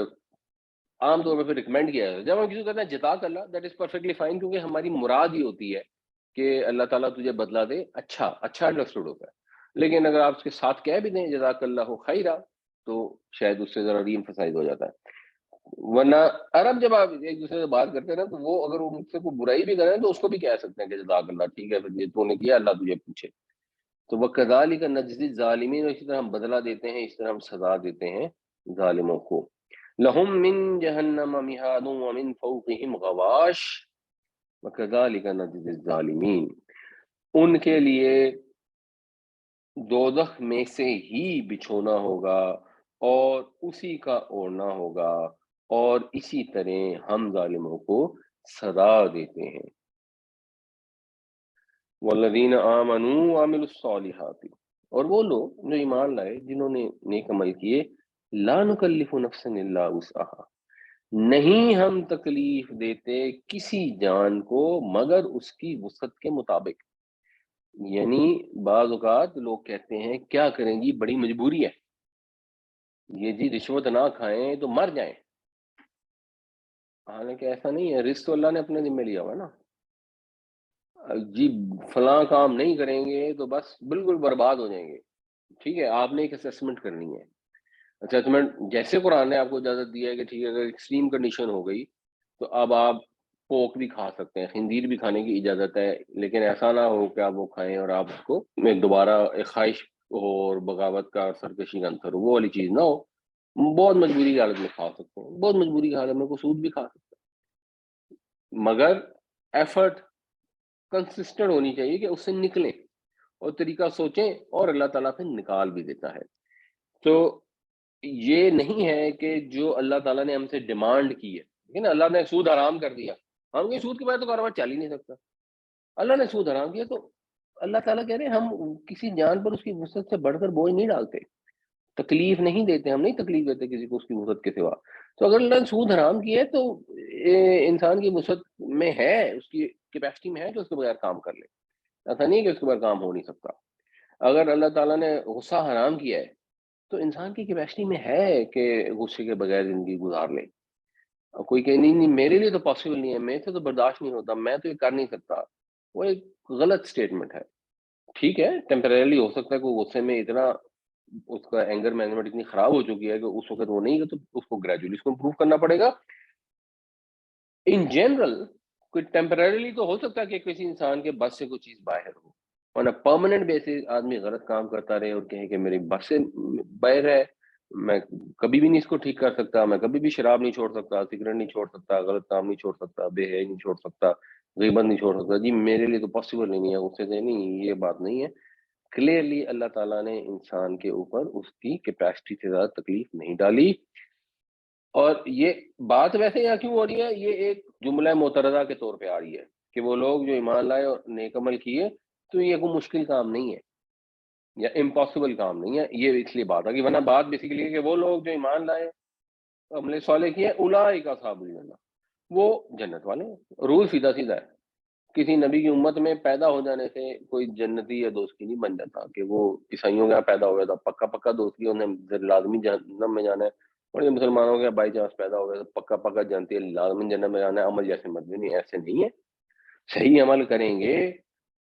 عام طور پہ پھر ریکمینڈ کیا ہے جب ہم کسی کو کہتے ہیں جزاک اللہ، دیٹ از پرفیکٹلی فائن، کیونکہ ہماری مراد ہی ہوتی ہے کہ اللہ تعالیٰ تجھے بدلہ دے، اچھا انڈرسٹوڈ ہوتا ہے۔ لیکن اگر آپ اس کے ساتھ کہہ بھی دیں جزاک اللہ خیرہ، تو شاید اس سے ذرا ری ایمفسائز ہو جاتا ہے۔ ورنہ عرب جب آپ ایک دوسرے سے بات کرتے ہیں نا، تو وہ اگر وہ مجھ سے کوئی برائی بھی کریں تو اس کو بھی کہہ سکتے ہیں کہ جزاک اللہ، ٹھیک ہے، پھر یہ تو نے کیا، اللہ تجھے پوچھے۔ تو وَكَذَلِكَ نَجْزِي الظَّالِمِينَ، اسی طرح ہم بدلہ دیتے ہیں، اس طرح ہم سزا دیتے ہیں ظالموں کو۔ لَهُم مِّن جَهَنَّمَ مِهَادٌ وَمِن فَوْقِهِمْ غَوَاشٍ وَكَذَلِكَ نَجْزِي الظَّالِمِينَ، ان کے لیے دوزخ میں سے ہی بچھونا ہوگا اور اسی کا اوڑھنا ہوگا، اور اسی طرح ہم ظالموں کو سزا دیتے ہیں۔ والذین آمنوا وعملوا الصالحات، اور وہ لوگ جو ایمان لائے، جنہوں نے نیک عمل کیے، لا نکلف نفسا الا وسعها، نہیں ہم تکلیف دیتے کسی جان کو مگر اس کی وسعت کے مطابق۔ یعنی بعض اوقات لوگ کہتے ہیں کیا کریں جی، بڑی مجبوری ہے، یہ جی رشوت نہ کھائیں تو مر جائیں، حالانکہ ایسا نہیں ہے، رزق تو اللہ نے اپنے ذمہ لیا ہوا نا۔ جی فلاں کام نہیں کریں گے تو بس بالکل برباد ہو جائیں گے، ٹھیک ہے، آپ نے ایک اسیسمنٹ کرنی ہے، اسیسمنٹ جیسے قرآن نے آپ کو اجازت دی ہے کہ ٹھیک ہے اگر ایکسٹریم کنڈیشن ہو گئی تو اب آپ پوک بھی کھا سکتے ہیں، خنزیر بھی کھانے کی اجازت ہے، لیکن ایسا نہ ہو کہ آپ وہ کھائیں اور آپ اس کو میں دوبارہ ایک خواہش ہو اور بغاوت کا سرکشی کا عنصر ہو، وہ والی چیز نہ ہو۔ بہت مجبوری کی حالت میں کھا سکتے ہیں، بہت مجبوری کی حالت میں کوئی سود بھی کھا سکتے ہیں، مگر ایفرٹ کنسسٹنٹ ہونی چاہیے کہ اس سے نکلیں اور طریقہ سوچیں، اور اللہ تعالیٰ پھر نکال بھی دیتا ہے۔ تو یہ نہیں ہے کہ جو اللہ تعالیٰ نے ہم سے ڈیمانڈ کی ہے، لیکن اللہ نے سود حرام کر دیا، ہم کہ سود کے بعد تو کاروبار چل ہی نہیں سکتا، اللہ نے سود حرام کیا، تو اللہ تعالیٰ کہہ رہے ہیں ہم کسی جان پر اس کی وسعت سے بڑھ کر بوجھ نہیں ڈالتے، تکلیف نہیں دیتے، ہم نہیں تکلیف دیتے کسی کو اس کی وسعت کے سوا۔ تو اگر اللہ نے سود حرام کیا ہے تو انسان کی وسعت میں ہے، اس کی کیپیسٹی میں ہے کہ اس کے بغیر کام کر لے، ایسا نہیں ہے کہ اس کے بغیر کام ہو نہیں سکتا۔ اگر اللہ تعالیٰ نے غصہ حرام کیا ہے تو انسان کی کیپیسٹی میں ہے کہ غصے کے بغیر زندگی گزار لے۔ اور کوئی کہ نہیں نہیں میرے لیے تو پاسبل نہیں ہے، میرے سے تو برداشت نہیں ہوتا، میں تو یہ کر نہیں سکتا، وہ ایک غلط سٹیٹمنٹ ہے۔ ٹھیک ہے، ٹیمپریرلی ہو سکتا ہے کہ غصے میں اتنا اس کا اینگر مینجمنٹ اتنی خراب ہو چکی ہے کہ اس وقت وہ نہیں ہے، تو اس کو گریجولی اس کو امپروو کرنا پڑے گا۔ ان جنرل کوئی ٹیمپریرلی تو ہو سکتا ہے کہ کسی انسان کے بس سے کوئی چیز باہر ہو، ورنہ پرماننٹ بیسس آدمی غلط کام کرتا رہے اور کہے کہ میری بس سے باہر ہے، میں کبھی بھی نہیں اس کو ٹھیک کر سکتا، میں کبھی بھی شراب نہیں چھوڑ سکتا، سگریٹ نہیں چھوڑ سکتا، غلط کام نہیں چھوڑ سکتا، بے حیائی نہیں چھوڑ سکتا، غیبت نہیں چھوڑ سکتا، جی میرے لیے تو پاسبل ہی نہیں ہے، اس سے نہیں، یہ بات نہیں ہے۔ کلیئرلی اللہ تعالیٰ نے انسان کے اوپر اس کی کیپیسٹی سے زیادہ تکلیف نہیں ڈالی۔ اور یہ بات ویسے یہاں کیوں ہو رہی ہے؟ یہ ایک جملہ معترضہ کے طور پہ آ رہی ہے کہ وہ لوگ جو ایمان لائے اور نیک عمل کیے، تو یہ کوئی مشکل کام نہیں ہے یا امپاسبل کام نہیں ہے، یہ اس لیے بات آ گئی، ورنہ بات بیسیکلی ہے کہ وہ لوگ جو ایمان لائے، عمل صالح کیے، اولئک اصحاب الجنہ، وہ جنت والے ہیں۔ رول سیدھا سیدھا ہے، کسی نبی کی امت میں پیدا ہو جانے سے کوئی جنتی یا دوستی نہیں بن جاتا کہ وہ عیسائیوں کے یہاں پیدا ہو گیا تھا پکا پکا دوستی، انہیں لازمی جہنم میں جانا ہے، اور یہ مسلمانوں کے بائی چانس پیدا ہو گیا تو پکا پکا جانتی ہے لازمن جنت میں جانا ہے، عمل جیسے مطلب نہیں، ایسے نہیں ہے. صحیح عمل کریں گے،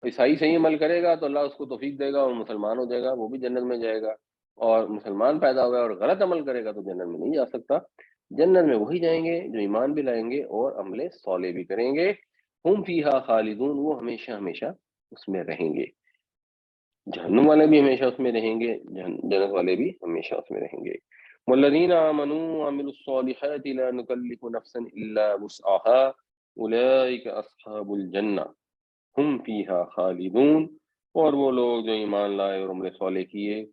عیسائی صحیح عمل کرے گا تو اللہ اس کو توفیق دے گا اور مسلمان ہو جائے گا، وہ بھی جنت میں جائے گا. اور مسلمان پیدا ہو گیا اور غلط عمل کرے گا تو جنت میں نہیں جا سکتا. جنت میں وہی جائیں گے جو ایمان بھی لائیں گے اور عمل صالح بھی کریں گے. ہم فیہا خالدون، وہ ہمیشہ ہمیشہ اس میں رہیں گے. جہنم والے بھی ہمیشہ اس میں رہیں گے، جنت والے بھی ہمیشہ اس میں رہیں گے. والذین آمنوا وعملوا الصالحات لا نکلف نفسا الا وسعها اولئک اصحاب الجنہ ہم فیہا خالدون. اور وہ لوگ جو ایمان لائے اور عمل صالح کیے،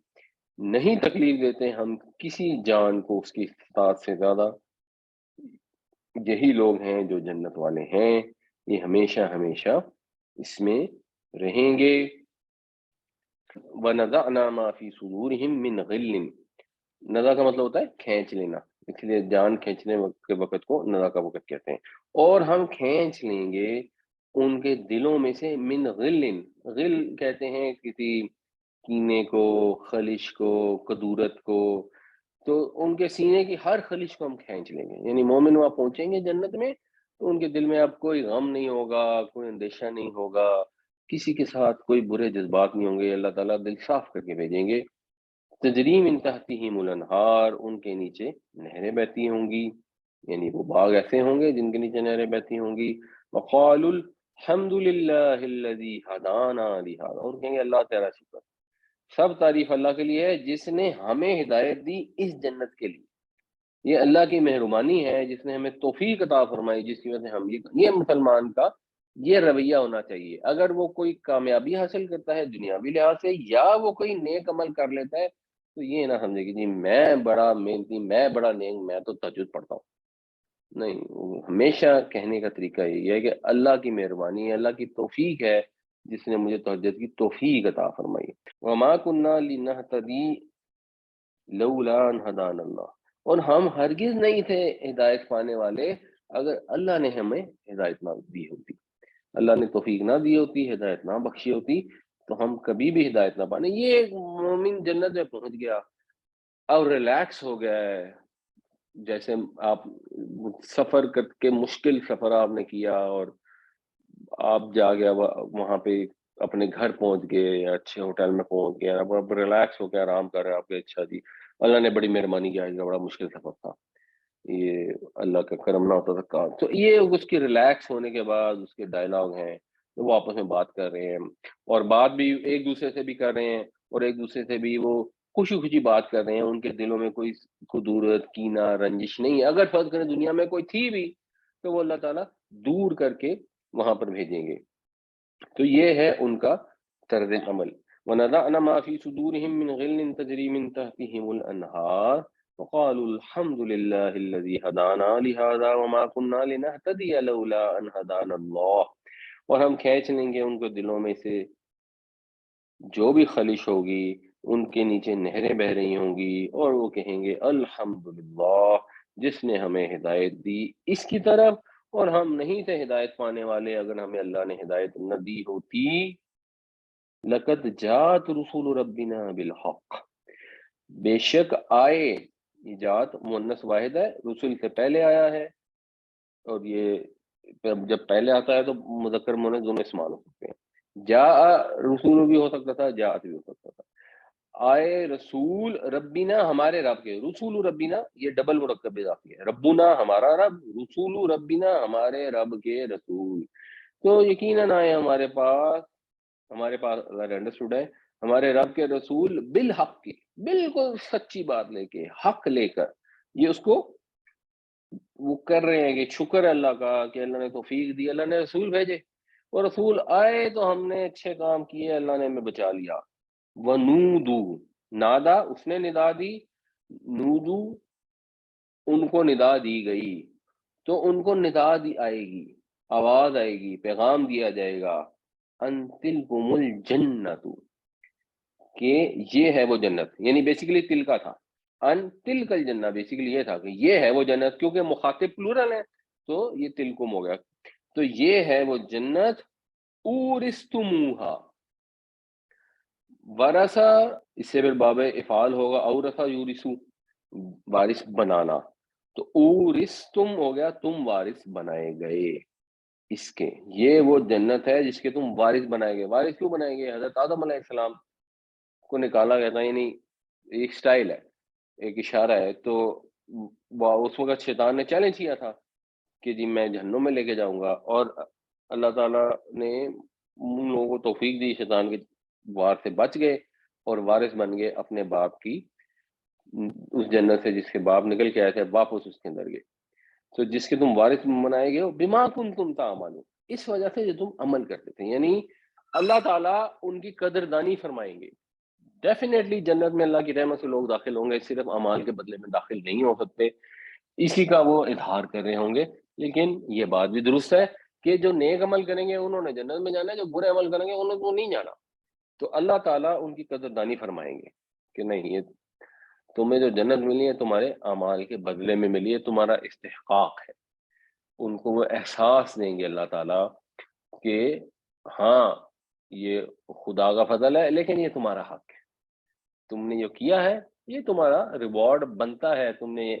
نہیں تکلیف دیتے ہم کسی جان کو اس کی استطاعت سے زیادہ، یہی لوگ ہیں جو جنت والے ہیں، یہ ہمیشہ ہمیشہ اس میں رہیں گے. وَنَزَعْنَا مَا فِي صُدُورِهِم مِّنْ غِلٍّ، نزع کا مطلب ہوتا ہے کھینچ لینا، اس لیے جان کھینچنے کے وقت کو نزع کا وقت کہتے ہیں. اور ہم کھینچ لیں گے ان کے دلوں میں سے من غل، غل کہتے ہیں کسی کینے کو، خلش کو، کدورت کو. تو ان کے سینے کی ہر خلش کو ہم کھینچ لیں گے، یعنی مومن وہاں پہنچیں گے جنت میں تو ان کے دل میں اب کوئی غم نہیں ہوگا، کوئی اندیشہ نہیں ہوگا، کسی کے ساتھ کوئی برے جذبات نہیں ہوں گے. اللہ تعالیٰ دل صاف کر کے بھیجیں گے. تجری من تحتہم الانہار، ان کے نیچے نہریں بہتی ہوں گی، یعنی وہ باغ ایسے ہوں گے جن کے نیچے نہریں بہتی ہوں گی. وقالوا الحمد للہ الذی ہدانا لہذا، اور کہیں گے اللہ تیرا شکر، سب تعریف اللہ کے لیے ہے جس نے ہمیں ہدایت دی اس جنت کے لیے. یہ اللہ کی مہربانی ہے جس نے ہمیں توفیق عطا فرمائی، جس کی وجہ سے ہم یہ مسلمان کا یہ رویہ ہونا چاہیے. اگر وہ کوئی کامیابی حاصل کرتا ہے دنیاوی لحاظ سے، یا وہ کوئی نیک عمل کر لیتا ہے، تو یہ نہ سمجھے کہ جی میں بڑا محنتی، میں بڑا نیک، میں تو تہجد پڑھتا ہوں. نہیں، وہ ہمیشہ کہنے کا طریقہ یہی ہے کہ اللہ کی مہربانی ہے، اللہ کی توفیق ہے جس نے مجھے تہجد کی توفیق عطا فرمائی. وما كنا لنهتدي لولا ان هدانا اللہ، اور ہم ہرگز نہیں تھے ہدایت پانے والے اگر اللہ نے ہمیں ہدایت نہ دی ہوتی، اللہ نے توفیق نہ دی ہوتی، ہدایت نہ بخشی ہوتی، تو ہم کبھی بھی ہدایت نہ پانے. یہ ایک مومن جنت میں پہنچ گیا اور ریلیکس ہو گیا ہے. جیسے آپ سفر کر کے مشکل سفر آپ نے کیا اور آپ جا گیا وہاں پہ اپنے گھر پہنچ گئے یا اچھے ہوٹل میں پہنچ گئے، اب ریلیکس ہو کے آرام کر رہے ہیں آپ کے. اچھا جی اللہ نے بڑی مہربانی کیا، بڑا مشکل سفر تھا، یہ اللہ کا کرم نہ ہوتا تھا کام. تو یہ اس کی ریلیکس ہونے کے بعد اس کے ڈائلاگ ہیں، وہ آپس میں بات کر رہے ہیں اور بات بھی ایک دوسرے سے بھی کر رہے ہیں اور ایک دوسرے سے بھی وہ خوشی خوشی بات کر رہے ہیں. ان کے دلوں میں کوئی کدورت، کینہ، رنجش نہیں ہے. اگر فرض کریں دنیا میں کوئی تھی بھی تو وہ اللہ تعالیٰ دور کر کے وہاں پر بھیجیں گے. تو یہ ہے ان کا طرز عمل. وَنَزَعْنَا مَا فِي صُدُورِهِم مِّنْ غِلٍّ تَجْرِي مِن تَحْتِهِمُ الْأَنْهَارُ وَقَالُوا الْحَمْدُ لِلَّهِ الَّذِي هَدَانَا لِهَٰذَا وَمَا كُنَّا لِنَهْتَدِيَ لَوْلَا أَنْ هَدَانَا اللَّهُ. اور ہم کھینچ لیں گے ان کو دلوں میں سے جو بھی خلش ہوگی، ان کے نیچے نہریں بہ رہی ہوں گی اور وہ کہیں گے الحمدللہ جس نے ہمیں ہدایت دی اس کی طرف، اور ہم نہیں تھے ہدایت پانے والے اگر ہمیں اللہ نے ہدایت نہ دی ہوتی. لقد جاءت رسول ربنا بالحق، بے شک آئے، ایجاد مؤنث واحد ہے، رسول سے پہلے آیا ہے، اور یہ جب پہلے آتا ہے تو مذکر مؤنث دونوں استعمال ہو سکتے ہیں. جا رسول بھی ہو سکتا تھا، جاءت بھی ہو سکتا تھا. آئے رسول ربنا ہمارے رب کے، رسول ربنا یہ ڈبل مرکب اضافی ہے، ربنا ہمارا رب، رسول ربنا ہمارے رب کے رسول. تو یقیناً آئے ہمارے پاس انڈرسٹوڈ ہے، ہمارے رب کے رسول بالحق کی، بالکل سچی بات لے کے، حق لے کر. یہ اس کو وہ کر رہے ہیں کہ شکر ہے اللہ کا کہ اللہ نے توفیق دی، اللہ نے رسول بھیجے، اور رسول آئے تو ہم نے اچھے کام کیے، اللہ نے ہمیں بچا لیا. ونودو، نادا اس نے ندا دی، نودو ان کو ندا دی گئی، تو ان کو ندا دی آئے گی، آواز آئے گی، پیغام دیا جائے گا، ان تلکم الجنت، کہ یہ ہے وہ جنت. یعنی بیسیکلی تل کا تھا، ان تلک الجنہ بیسیکلی یہ تھا کہ یہ ہے وہ جنت، کیونکہ مخاطب پلورل ہے تو یہ تلکم ہو گیا. تو یہ ہے وہ جنت، اورستموہا، ورثہ اس سے پھر باب افعال ہوگا، اورثہ یورثو، وارث بنانا، تو اورثتم ہو گیا تم وارث بنائے گئے اس کے، یہ وہ جنت ہے جس کے تم وارث بنائے گئے۔ وارث کیوں بنائے گئے؟ حضرت آدم علیہ السلام کو نکالا گیا تھا، یعنی ایک سٹائل ہے، ایک اشارہ ہے، تو اس وقت شیطان نے چیلنج کیا تھا کہ جی میں جہنم میں لے کے جاؤں گا، اور اللہ تعالیٰ نے ان لوگوں کو توفیق دی، شیطان کے وار سے بچ گئے اور وارث بن گئے اپنے باپ کی، اس جنت سے جس کے باپ نکل کے آئے تھے، واپس اس کے اندر گئے۔ تو جس کے تم وارث بنائے گئے ہو بما کنتم تعملون، اس وجہ سے جو تم عمل کرتے تھے، یعنی اللہ تعالیٰ ان کی قدردانی فرمائیں گے۔ ڈیفینیٹلی جنت میں اللہ کی رحمت سے لوگ داخل ہوں گے، صرف اعمال کے بدلے میں داخل نہیں ہو سکتے، اسی کا وہ اظہار کر رہے ہوں گے۔ لیکن یہ بات بھی درست ہے کہ جو نیک عمل کریں گے انہوں نے جنت میں جانا ہے، جو برے عمل کریں گے انہوں کو نہیں جانا۔ تو اللہ تعالیٰ ان کی قدردانی فرمائیں گے کہ نہیں، یہ تمہیں جو جنت ملی ہے تمہارے اعمال کے بدلے میں ملی ہے، تمہارا استحقاق ہے۔ ان کو وہ احساس دیں گے اللہ تعالیٰ کہ ہاں یہ خدا کا فضل ہے، لیکن یہ تمہارا حق ہے، تم نے جو کیا ہے یہ تمہارا ریوارڈ بنتا ہے، تم نے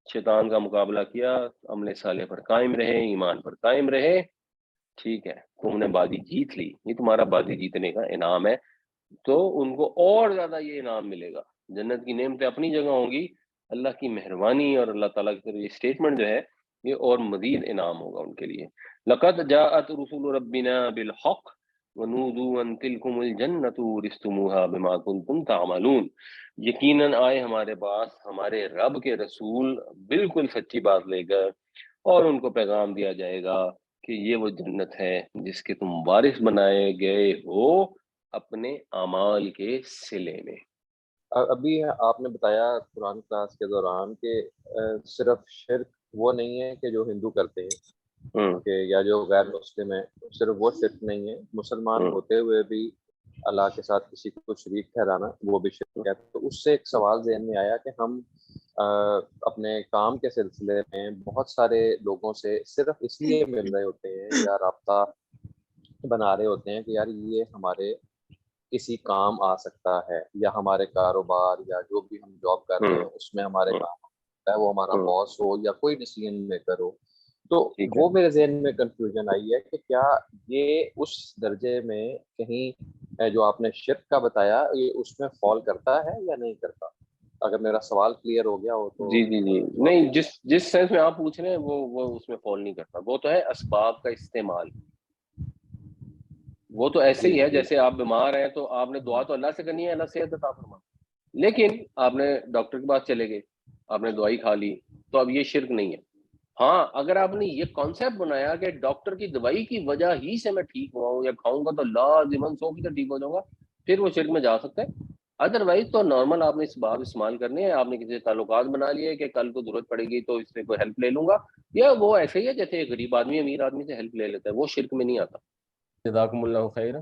شیطان کا مقابلہ کیا، عمل صالح پر قائم رہے، ایمان پر قائم رہے، ٹھیک ہے، تم نے بازی جیت لی، یہ تمہارا بازی جیتنے کا انعام ہے۔ تو ان کو اور زیادہ یہ انعام ملے گا۔ جنت کی نعمتیں اپنی جگہ ہوں گی، اللہ کی مہربانی اور اللہ تعالیٰ کی طرف یہ اسٹیٹمنٹ جو ہے یہ اور مزید انعام ہوگا ان کے لیے۔ لقد جاءت رسول ربنا بالحق ونودوا ان تلکم الجنۃ ورثتموها بما کنتم تعملون، یقیناً آئے ہمارے پاس ہمارے رب کے رسول بالکل سچی بات لے کر، اور ان کو پیغام دیا جائے گا کہ یہ وہ جنت ہے جس کے تم وارث بنائے گئے ہو اپنے اعمال کے صلے میں۔ ابھی آپ نے بتایا قرآن کلاس کے دوران کہ صرف شرک وہ نہیں ہے کہ جو ہندو کرتے ہیں کہ یا جو غیر مسلم ہے، صرف وہ شرک نہیں ہے، مسلمان ہوتے ہوئے بھی اللہ کے ساتھ کسی کو شریک ٹھہرانا وہ بھی شرک ہے۔ تو اس سے ایک سوال ذہن میں آیا کہ ہم اپنے کام کے سلسلے میں بہت سارے لوگوں سے صرف اس لیے مل رہے ہوتے ہیں یا رابطہ بنا رہے ہوتے ہیں کہ یار یہ ہمارے کسی کام آ سکتا ہے، یا ہمارے کاروبار یا جو بھی ہم جاب کر رہے ہیں اس میں ہمارے کام آتا ہے، وہ ہمارا باس ہو یا کوئی ڈیسیژن میکر ہو۔ تو وہ میرے ذہن میں کنفیوژن آئی ہے کہ کیا یہ اس درجے میں کہیں جو آپ نے شرک کا بتایا یہ اس میں فال کرتا ہے یا نہیں کرتا؟ اگر میرا سوال کلیئر ہو گیا ہو تو جی جی جی، نہیں، جس سینس میں آپ پوچھ رہے ہیں وہ اس میں فال نہیں کرتا، وہ تو ہے اسباب کا استعمال، وہ تو ایسے ہی ہے جیسے آپ بیمار ہیں تو آپ نے دعا تو اللہ سے کرنی ہے، اللہ صحت عطا فرما، لیکن آپ نے ڈاکٹر کے پاس چلے گئے، آپ نے دوائی کھا لی، تو اب یہ شرک نہیں ہے۔ ہاں اگر آپ نے یہ کانسیپٹ بنایا کہ ڈاکٹر کی دوائی کی وجہ ہی سے میں ٹھیک ہوا ہوں یا کھاؤں گا تو لازماً 100% ٹھیک ہو جاؤں گا، پھر وہ شرک میں جا سکتا ہے۔ ادروائز تو نارمل آپ نے اس باب استعمال کرنے ہیں، آپ نے کسی سے تعلقات بنا لیے کہ کل کو ضرورت پڑے گی تو اس سے کوئی ہیلپ لے لوں گا، یا وہ ایسے ہی ہے جیسے ایک غریب آدمی امیر آدمی سے ہیلپ لے لیتا ہے، وہ شرک میں نہیں آتا۔ جزاکم اللہ خیر،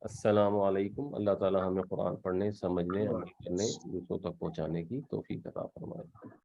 السلام علیکم۔ اللہ تعالی ہمیں قرآن پڑھنے، سمجھنے، عمل کرنے، دوسروں تک پہنچانے کی توفیق عطا فرمائے۔